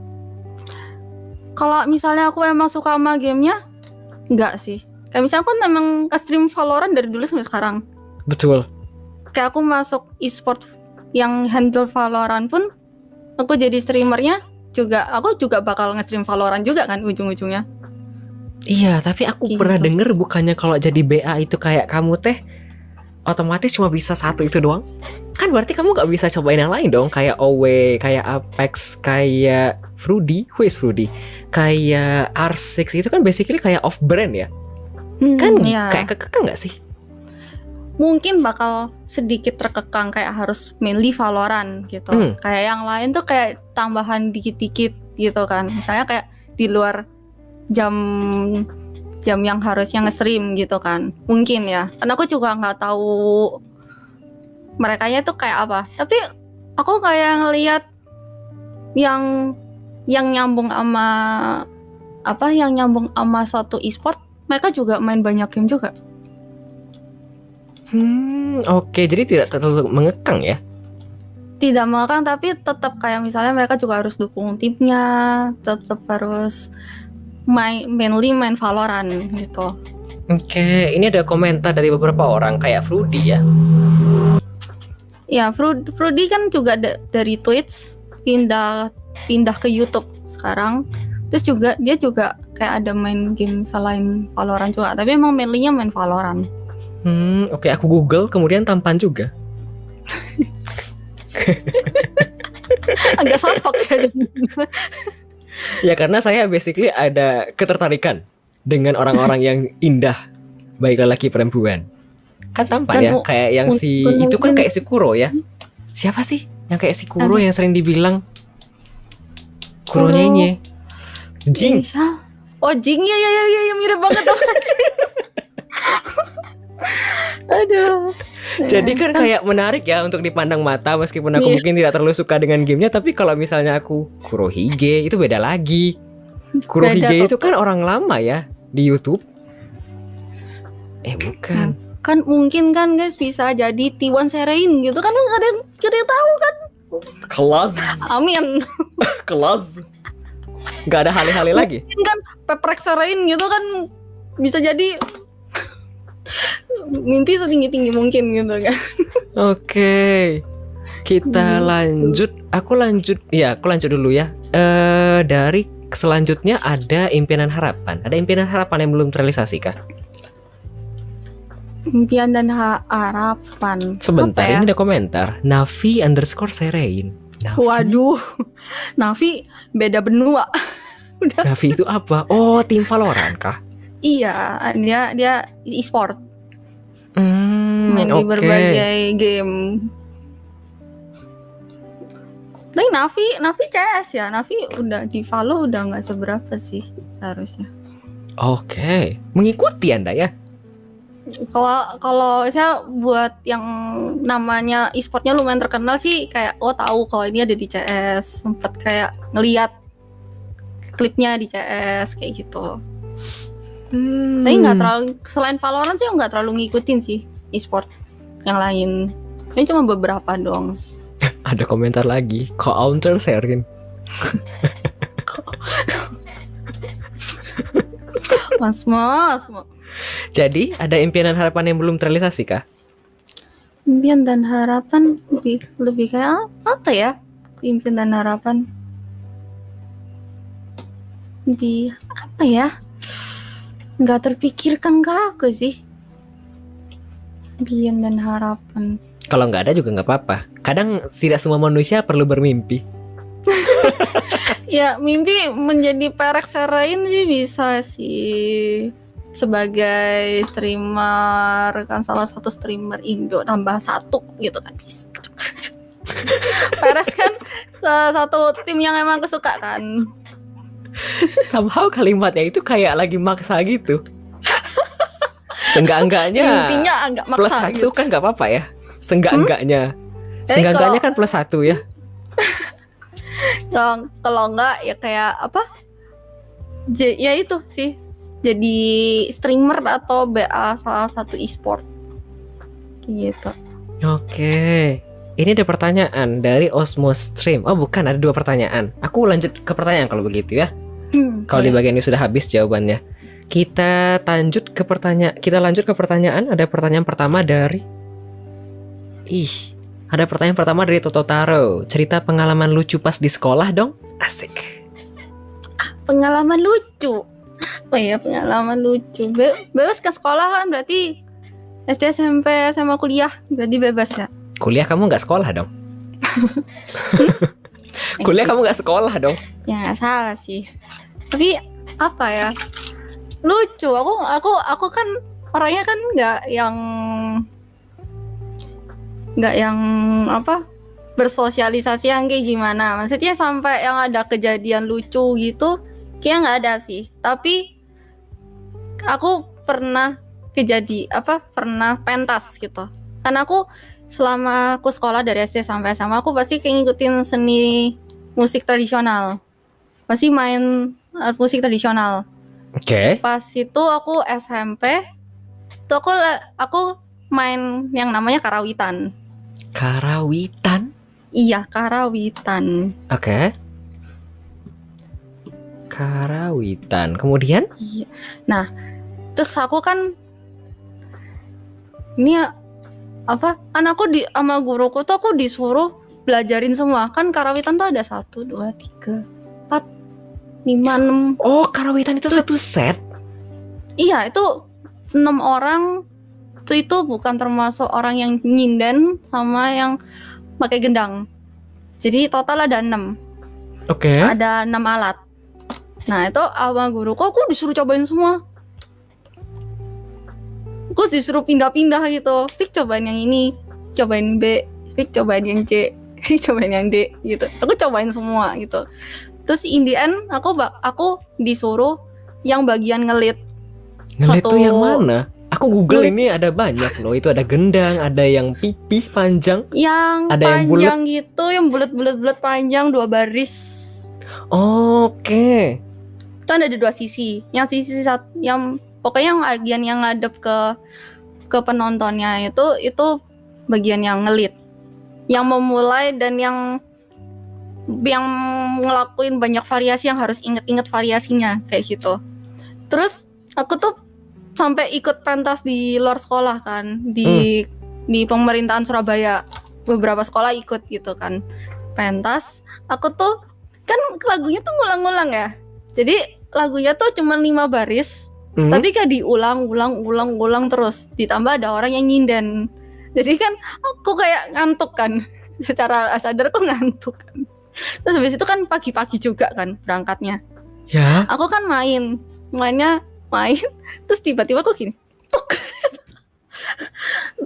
Kalau misalnya aku emang suka sama gamenya, enggak sih. Kayak misalnya aku emang stream Valorant dari dulu sampai sekarang. Betul. Kayak aku masuk e-sport yang handle Valorant pun, aku jadi streamernya juga, aku juga bakal nge-stream Valorant juga kan ujung-ujungnya. Iya, tapi aku pernah denger bukannya kalau jadi BA itu kayak kamu teh otomatis cuma bisa satu itu doang. Kan berarti kamu gak bisa cobain yang lain dong, kayak OW, kayak Apex, kayak Fruity, who is Fruity, kayak R6 itu kan basically kayak off brand ya. Kan kayak kekekang gak sih? Mungkin bakal sedikit terkekang, kayak harus mainly Valorant gitu. Kayak yang lain tuh kayak tambahan dikit-dikit gitu kan. Misalnya kayak di luar jam yang harusnya nge-stream gitu kan. Mungkin ya. Karena aku juga nggak tahu merekanya tuh kayak apa. Tapi aku kayak ngelihat yang nyambung sama satu e-sport, mereka juga main banyak game juga. Oke, jadi tidak terlalu mengekang ya? Tidak mengekang, tapi tetap kayak misalnya mereka juga harus dukung timnya, tetap harus mainly main Valorant gitu. Oke, ini ada komentar dari beberapa orang kayak Fruity ya. Ya, Fruity kan juga dari Twitch pindah ke YouTube sekarang. Terus juga dia juga kayak ada main game selain Valorant juga, tapi emang mainly-nya main Valorant. Oke, aku Google kemudian tampan juga. Agak salfok ya. Ya karena saya basically ada ketertarikan dengan orang-orang yang indah, baik lelaki perempuan. Kan tampan ya, kayak yang itu kan kayak si Kuro ya. Siapa sih yang kayak si Kuro yang sering dibilang Kuronyenye? Jing. Oh, Jing, ya mirip banget. Aduh. Jadi kan kayak menarik ya untuk dipandang mata, meskipun aku Iya. mungkin tidak terlalu suka dengan gamenya. Tapi kalau misalnya aku Kurohige, itu beda lagi. Kurohige Beda itu kan orang lama ya di YouTube. Bukan. Kan mungkin kan guys bisa jadi T1 Serein gitu kan, ada yang kita tahu kan. Kelas. Amin. Kelas. Gak ada hal-hal lagi. Mungkin kan Peprek Serein gitu kan, bisa jadi mimpi setinggi-tinggi mungkin gitu kan. Oke. Kita lanjut. Aku lanjut dulu ya. Dari selanjutnya ada impian harapan. Ada impian harapan yang belum terrealisasi kah? Impian dan harapan. Sebentar, Apa ya? ini ada komentar. Navi_Serein. Navi? Waduh, Navi beda benua. Udah. Navi itu apa? Oh, tim Valorant kah? Iya, dia e-sport, main di Oke. berbagai game. Tapi Navi CS ya, Navi udah di Valo udah nggak seberapa sih seharusnya. Oke, mengikuti Anda ya? Kalau saya buat yang namanya e-sportnya lumayan terkenal sih, kayak tahu kalau ini ada di CS, sempet kayak ngeliat klipnya di CS kayak gitu. Tapi nggak terlalu, selain Valorant sih nggak terlalu ngikutin sih e-sport yang lain. Ini cuma beberapa dong. Ada komentar lagi. Counter Serin. Mas. Jadi ada impian dan harapan yang belum terrealisasi kah? Impian dan harapan lebih kayak apa ya? Impian dan harapan lebih apa ya? Nggak terpikirkan ke aku sih. Impian dan harapan. Kalau nggak ada juga nggak apa-apa. Kadang tidak semua manusia perlu bermimpi. Ya mimpi menjadi Peprek Serein sih bisa sih. Sebagai streamer, kan salah satu streamer Indo tambah satu gitu kan bisa. Peres kan salah satu tim yang emang kesuka kan. Somehow kalimatnya itu kayak lagi maksa gitu. Seenggak-enggaknya Intinya agak plus maksa satu gitu. kan nggak apa-apa ya. Seenggak-enggaknya. Jadi Seenggak-enggaknya kalau- kan plus satu ya. Kalau enggak ya kayak apa? Ya itu sih. Jadi streamer atau BA salah satu e-sport. Gitu. Oke. Ini ada pertanyaan dari Osmo Stream. Oh bukan, ada 2 pertanyaan. Aku lanjut ke pertanyaan kalau begitu ya. Kalau di bagian ini sudah habis jawabannya. Kita lanjut ke pertanyaan. Ada pertanyaan pertama dari ada pertanyaan pertama dari Toto Taro. Cerita pengalaman lucu pas di sekolah dong. Asik. Pengalaman lucu. Apa ya pengalaman lucu? Bebas ke sekolah kan berarti SD, SMP, SMA, kuliah berarti bebas ya? Kuliah kamu nggak sekolah dong? Kuliah kamu nggak sekolah dong? Ya nggak salah sih. Tapi apa ya? Lucu. Aku kan orangnya kan nggak yang apa bersosialisasi yang kayak gimana. Maksudnya sampai yang ada kejadian lucu gitu, kayak nggak ada sih. Tapi aku pernah pernah pentas gitu. Karena aku selama aku sekolah dari SD sampai SMA, aku pasti kayak ngikutin seni musik tradisional. Pasti main musik tradisional. Oke. Pas itu aku SMP, itu aku main yang namanya karawitan. Karawitan. Iya, karawitan. Oke. Karawitan. Kemudian? Iya. Nah, terus aku kan ini apa? Kan aku sama guruku tuh aku disuruh belajarin semua. Kan karawitan tuh ada 1, 2, 3, 4, 5, 6. Oh, karawitan itu satu set. Iya, itu 6 orang. Itu bukan termasuk orang yang nyinden sama yang pakai gendang. Jadi total ada 6. Oke. Ada 6 alat. Nah, itu sama guruku aku disuruh cobain semua. Aku disuruh pindah-pindah gitu. Fik cobain yang ini, cobain B, Fik cobain yang C, Fik cobain yang D gitu. Aku cobain semua gitu. Terus in the end aku disuruh yang bagian ngelit. Ngelit satu- tuh yang mana? Aku Google ini ada banyak loh. Itu ada gendang, ada yang pipih panjang, Yang ada yang panjang gitu, yang bulat panjang 2 baris. Oke. Itu ada di 2 sisi. Yang sisi yang pokoknya yang bagian yang ngadep ke penontonnya itu bagian yang ngelit. Yang memulai dan yang ngelakuin banyak variasi yang harus inget-inget variasinya kayak gitu. Terus aku tuh sampai ikut pentas di luar sekolah kan, di pemerintahan Surabaya. Beberapa sekolah ikut gitu kan pentas. Aku tuh kan lagunya tuh ngulang-ngulang ya. Jadi lagunya tuh cuma 5 baris, tapi kayak diulang terus. Ditambah ada orang yang nyinden. Jadi kan aku kayak ngantuk kan. Secara sadar aku ngantuk kan. Terus habis itu kan pagi-pagi juga kan berangkatnya. Ya. Aku kan mainnya terus tiba-tiba aku gini. Tuk.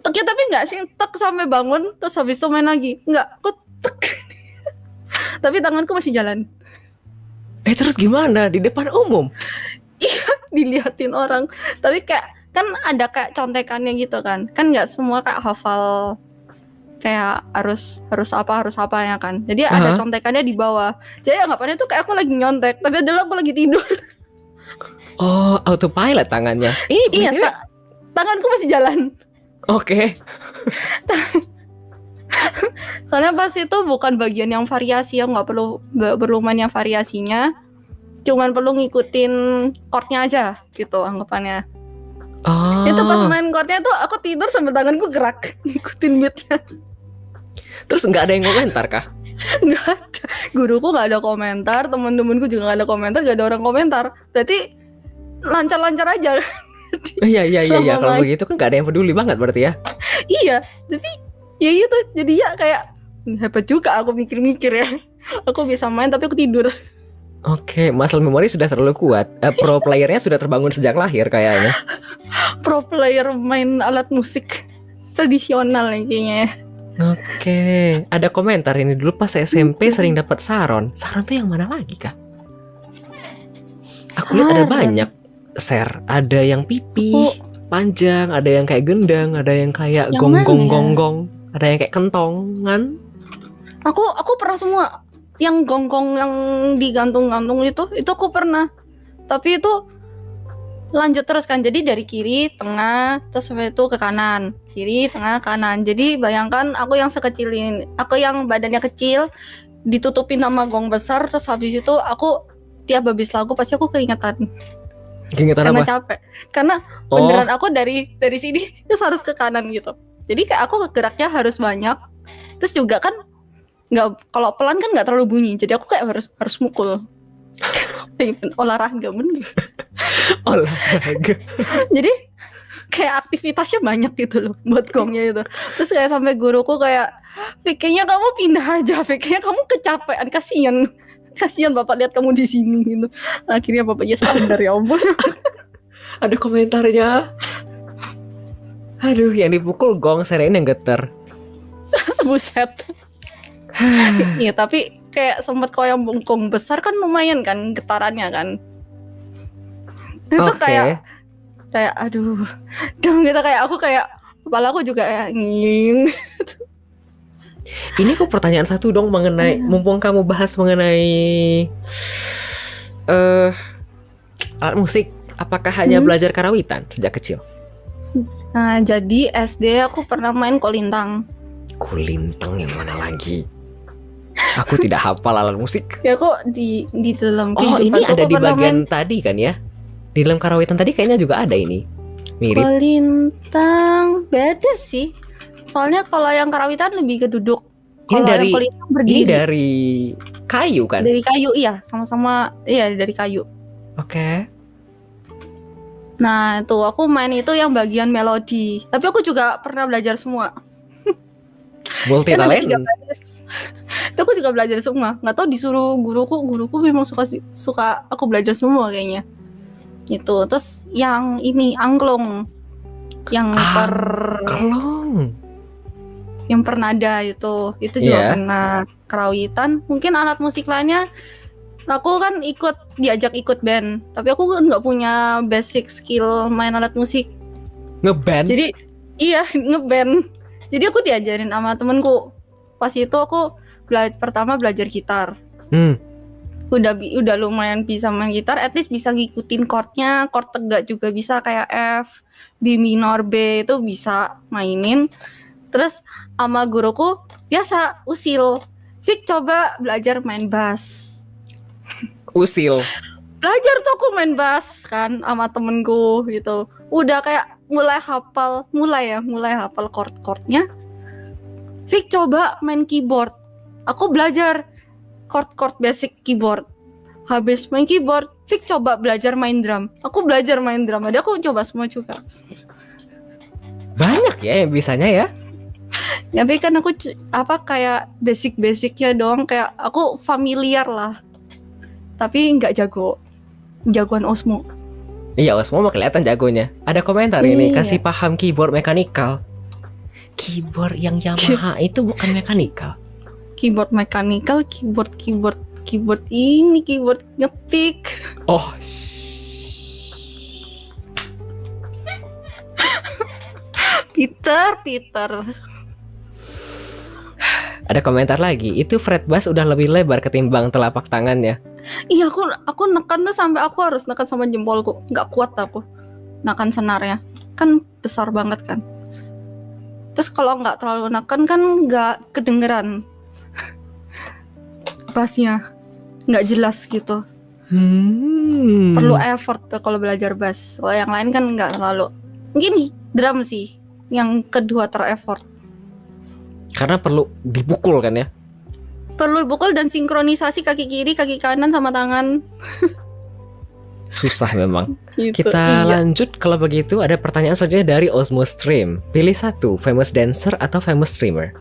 Tuknya tapi enggak sih tuk sampai bangun terus habis itu main lagi. Enggak, aku tuk. Tapi tanganku masih jalan. Terus gimana? Di depan umum? Iya, diliatin orang. Tapi kayak kan ada kayak contekannya gitu kan. Kan enggak semua kayak hafal kayak harus apa ya kan. Jadi ada contekannya di bawah. Jadi anggapannya tuh kayak aku lagi nyontek, tapi adalah aku lagi tidur. Oh, autopilot tangannya. Iya, tanganku masih jalan. Oke. Soalnya pas itu bukan bagian yang variasi, yang nggak perlu main yang variasinya. Cuman perlu ngikutin chordnya aja gitu anggapannya. Oh. Itu pas main chordnya tuh aku tidur sampai tanganku gerak ngikutin beatnya. Terus nggak ada yang komentar kah? Nggak ada. Guruku nggak ada komentar, teman-temanku juga nggak ada komentar, nggak ada orang komentar. Berarti lancar-lancar aja. Iya. Kalau begitu kan nggak ada yang peduli banget berarti ya? Iya, tapi ya itu jadi ya kayak hebat juga aku mikir-mikir ya. Aku bisa main tapi aku tidur. Oke, muscle memory sudah terlalu kuat. Pro playernya sudah terbangun sejak lahir kayaknya. Pro player main alat musik tradisional nih kayaknya ya. Oke, ada komentar ini dulu pas SMP sering dapat saron. Saron tuh yang mana lagi kah? Aku lihat ada banyak share. Ada yang pipi panjang, ada yang kayak gendang, ada yang kayak gonggong-gonggong, ada yang kayak kentongan. Aku pernah semua. Yang gonggong yang digantung-gantung itu aku pernah. Tapi itu lanjut terus kan. Jadi dari kiri, tengah, terus sampai itu ke kanan. Kiri, tengah, kanan. Jadi bayangkan aku yang sekecil ini, aku yang badannya kecil ditutupin sama gong besar, terus habis itu aku tiap habis lagu pasti aku keingetan. Karena apa? capek. Karena beneran aku dari sini terus harus ke kanan gitu. Jadi kayak aku geraknya harus banyak. Terus juga kan nggak, kalau pelan kan nggak terlalu bunyi. Jadi aku kayak harus mukul. Olahraga bener. Olahraga. Jadi kayak aktivitasnya banyak gitu loh buat gongnya itu. Terus kayak sampai guruku kayak, kayaknya kamu pindah aja, kayaknya kamu kecapean, kasihan bapak lihat kamu di sini gitu. Akhirnya bapaknya sadar ya ampun. Ada komentarnya. Aduh, yang dipukul gong, serain yang geter. Buset. Iya, tapi kayak sempat kalau yang gong besar kan lumayan kan getarannya kan. Itu kayak aduh. Dong gitu kayak aku kayak kepala aku juga kayak nging. Ini kok pertanyaan satu dong mengenai mumpung kamu bahas mengenai alat musik, apakah hanya belajar karawitan sejak kecil? Nah, jadi SD aku pernah main kolintang. Kolintang yang mana lagi? Aku tidak hafal alat musik. Ya kok di dalam ini ada di bagian tadi kan ya? Di dalam karawitan tadi kayaknya juga ada ini. Mirip. Kolintang beda sih. Soalnya kalau yang karawitan lebih ke duduk. Kalau yang kolintang berdiri. Ini dari kayu kan? Dari kayu, iya, sama-sama, iya dari kayu. Oke. Nah, itu aku main itu yang bagian melodi. Tapi aku juga pernah belajar semua. Multi talent. Itu aku juga belajar semua. Nggak tahu disuruh guruku memang suka aku belajar semua kayaknya. Itu. Terus yang ini angklung. Yang yang pernada itu juga pernah karawitan. Mungkin alat musik lainnya aku kan diajak ikut band, tapi aku kan nggak punya basic skill main alat musik. Ngeban? Jadi iya ngeband. Jadi aku diajarin sama temenku. Pas itu aku pertama belajar gitar. Udah lumayan bisa main gitar, at least bisa ngikutin chordnya, chord tegak juga bisa kayak F, B minor, B itu bisa mainin. Terus sama guruku biasa usil, Fik coba belajar main bass. Usil. Belajar tuh aku main bass kan sama temenku gitu. Udah kayak mulai hafal chord-chordnya. Fik coba main keyboard. Aku belajar chord basic keyboard. Habis main keyboard, Fik coba belajar main drum. Aku belajar main drum. Jadi aku coba semua juga. Banyak ya yang bisanya ya. Tapi kan aku kayak basic-basicnya doang. Kayak aku familiar lah. Tapi nggak jago. Jagoan Osmo. Iya, Osmo mah kelihatan jagonya. Ada komentar ini, kasih paham keyboard mekanikal. Keyboard yang Yamaha itu bukan mekanikal. Keyboard mekanikal, keyboard ini, keyboard ngetik. Oh, Peter. Ada komentar lagi, itu fret bass udah lebih lebar ketimbang telapak tangannya. Iya, aku nekan tuh sampai aku harus nekan sama jempolku. Nggak kuat aku nekan senarnya. Kan besar banget kan. Terus kalau nggak terlalu nekan kan nggak kedengeran bassnya. Nggak jelas gitu. Perlu effort tuh kalau belajar bass. Kalau yang lain kan nggak terlalu. Mungkin drum sih yang kedua ter-effort. Karena perlu dipukul kan ya? Perlu dipukul dan sinkronisasi kaki kiri, kaki kanan sama tangan. Susah memang. Gitu, Kita lanjut kalau begitu. Ada pertanyaan selanjutnya dari Osmo Stream. Pilih satu, famous dancer atau famous streamer?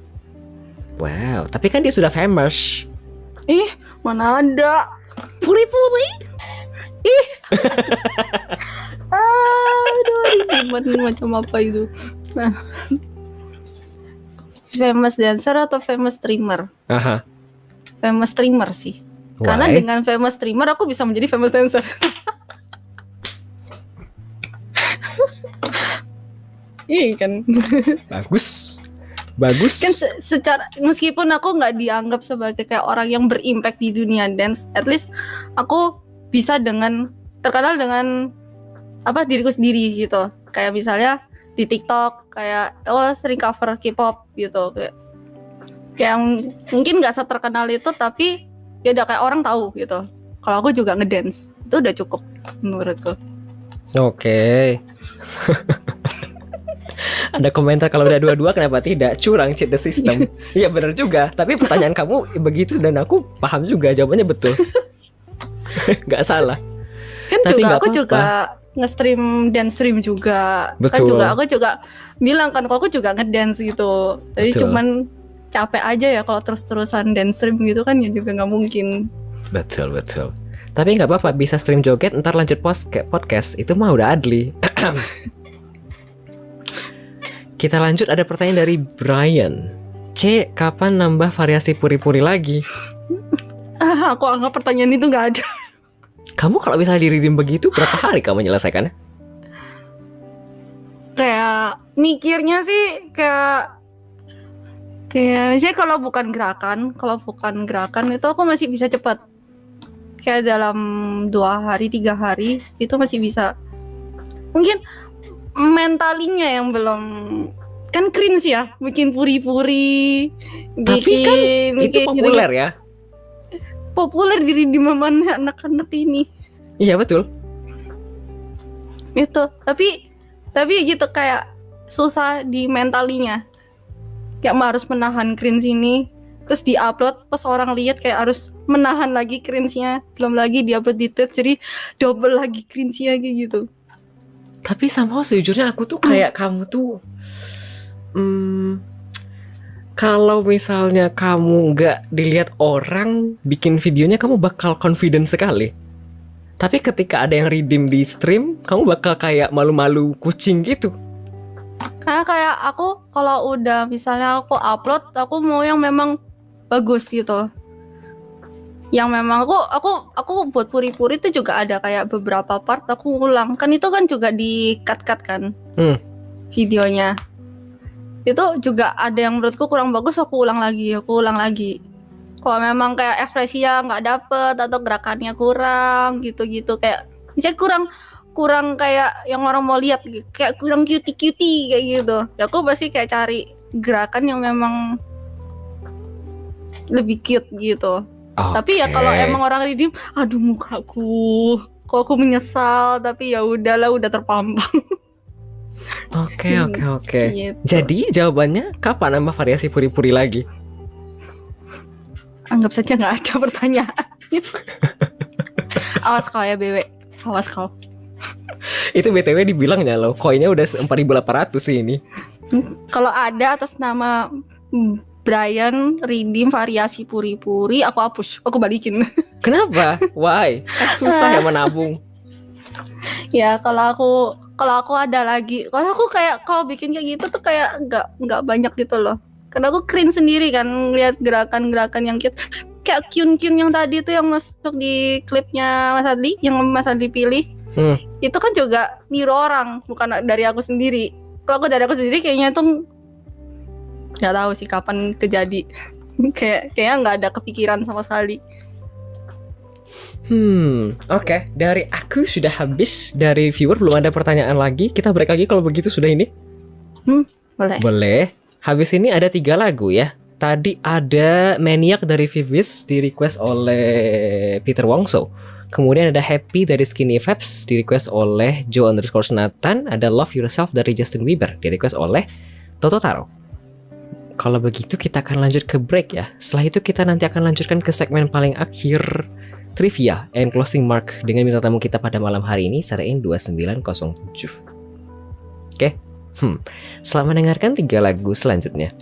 Wow, tapi kan dia sudah famous. Mana ada? Puri-puri. Aduh, ini macam apa itu? Nah, famous dancer atau famous streamer? Aha. Famous streamer sih. Why? Karena dengan famous streamer aku bisa menjadi famous dancer. Iya kan. Bagus. Kan secara meskipun aku nggak dianggap sebagai kayak orang yang berimpact di dunia dance, at least aku bisa terkenal dengan diriku sendiri gitu. Kayak misalnya di TikTok kayak sering cover K-pop gitu, kayak mungkin nggak seterkenal itu tapi ya udah kayak orang tahu gitu. Kalau aku juga ngedance itu udah cukup menurutku. Oke. Ada komentar kalau udah dua-dua kenapa tidak? Curang, cheat the system. Iya benar juga. Tapi pertanyaan kamu begitu dan aku paham juga jawabannya betul. Gak salah. Kan tapi juga aku apa-apa. juga nge-stream dan stream juga. Betul. Kan aku juga bilang kan kalau aku juga ngedance gitu. Tapi Betul. cuman capek aja ya kalau terus-terusan dance stream gitu kan ya juga nggak mungkin. Betul. Tapi nggak apa-apa, bisa stream joget ntar lanjut podcast. Itu mah udah adli. Kita lanjut, ada pertanyaan dari Brian. Kapan nambah variasi puri-puri lagi? Aku anggap pertanyaan itu nggak ada. Kamu kalau misalnya diridim begitu, berapa hari kamu menyelesaikannya? Kayak mikirnya sih kayak misalnya kalau bukan gerakan itu aku masih bisa cepat. Kayak dalam 2 hari 3 hari itu masih bisa. Mungkin mentalinya yang belum, kan cringe ya bikin puri-puri. Tapi kan itu populer ya. Populer di mana anak-anak ini. Iya betul. Itu tapi gitu kayak susah di mentalinya. Kayak harus menahan cringe ini, terus diupload, terus orang lihat kayak harus menahan lagi cringe-nya, belum lagi diupload di Twitch, jadi double lagi cringe-nya kayak gitu. Tapi somehow sejujurnya aku tuh kayak kamu tuh kalau misalnya kamu nggak dilihat orang bikin videonya, kamu bakal confident sekali. Tapi ketika ada yang redeem di stream, kamu bakal kayak malu-malu kucing gitu. Karena kayak aku kalau udah misalnya aku upload, aku mau yang memang bagus gitu. Yang memang aku buat puri-puri itu juga ada kayak beberapa part aku ulang. Kan itu kan juga di cut-cut kan. videonya. Itu juga ada yang menurutku kurang bagus, aku ulang lagi. Kalau memang kayak ekspresinya nggak dapet atau gerakannya kurang gitu-gitu, kayak misalnya kurang kayak yang orang mau lihat, kayak kurang cutie kayak gitu, ya aku pasti kayak cari gerakan yang memang lebih cute gitu. Tapi ya kalau emang orang redeem, aduh mukaku, kok aku menyesal, tapi ya udahlah, udah terpampang. Oke. Gitu. Jadi jawabannya kapan nambah variasi puri-puri lagi? Anggap saja nggak ada pertanyaan. Awas kau ya BW, awas kau. Itu BTW dibilangnya loh, koinnya udah 4.800 sih ini. Kalau ada atas nama Brian redeem variasi puri-puri, aku hapus, aku balikin. Kenapa? Why? Kan susah ya menabung. Ya kalau aku ada lagi, kalau aku kayak kalau bikin kayak gitu tuh kayak nggak banyak gitu loh. Karena aku cringe sendiri kan lihat gerakan-gerakan yang kayak Kyun yang tadi tuh yang masuk di klipnya Mas Adli, yang Mas Adli pilih. Itu kan juga niru orang, bukan dari aku sendiri. Kalau aku dari aku sendiri kayaknya tuh nggak tahu sih kapan kejadi. Kayaknya nggak ada kepikiran sama sekali. Oke. Dari aku sudah habis. Dari viewer belum ada pertanyaan lagi. Kita break lagi kalau begitu sudah ini. Boleh. Habis ini ada 3 lagu ya. Tadi ada Maniac dari Vivis di request oleh Peter Wongso. Kemudian ada Happy dari Skinny Vibes di request oleh Joe_Nathan. Ada Love Yourself dari Justin Bieber di request oleh Toto Taro. Kalau begitu kita akan lanjut ke break ya. Setelah itu kita nanti akan lanjutkan ke segmen paling akhir, trivia and closing mark, dengan bintang tamu kita pada malam hari ini, Sarain 2907. Oke. Selamat mendengarkan 3 lagu selanjutnya.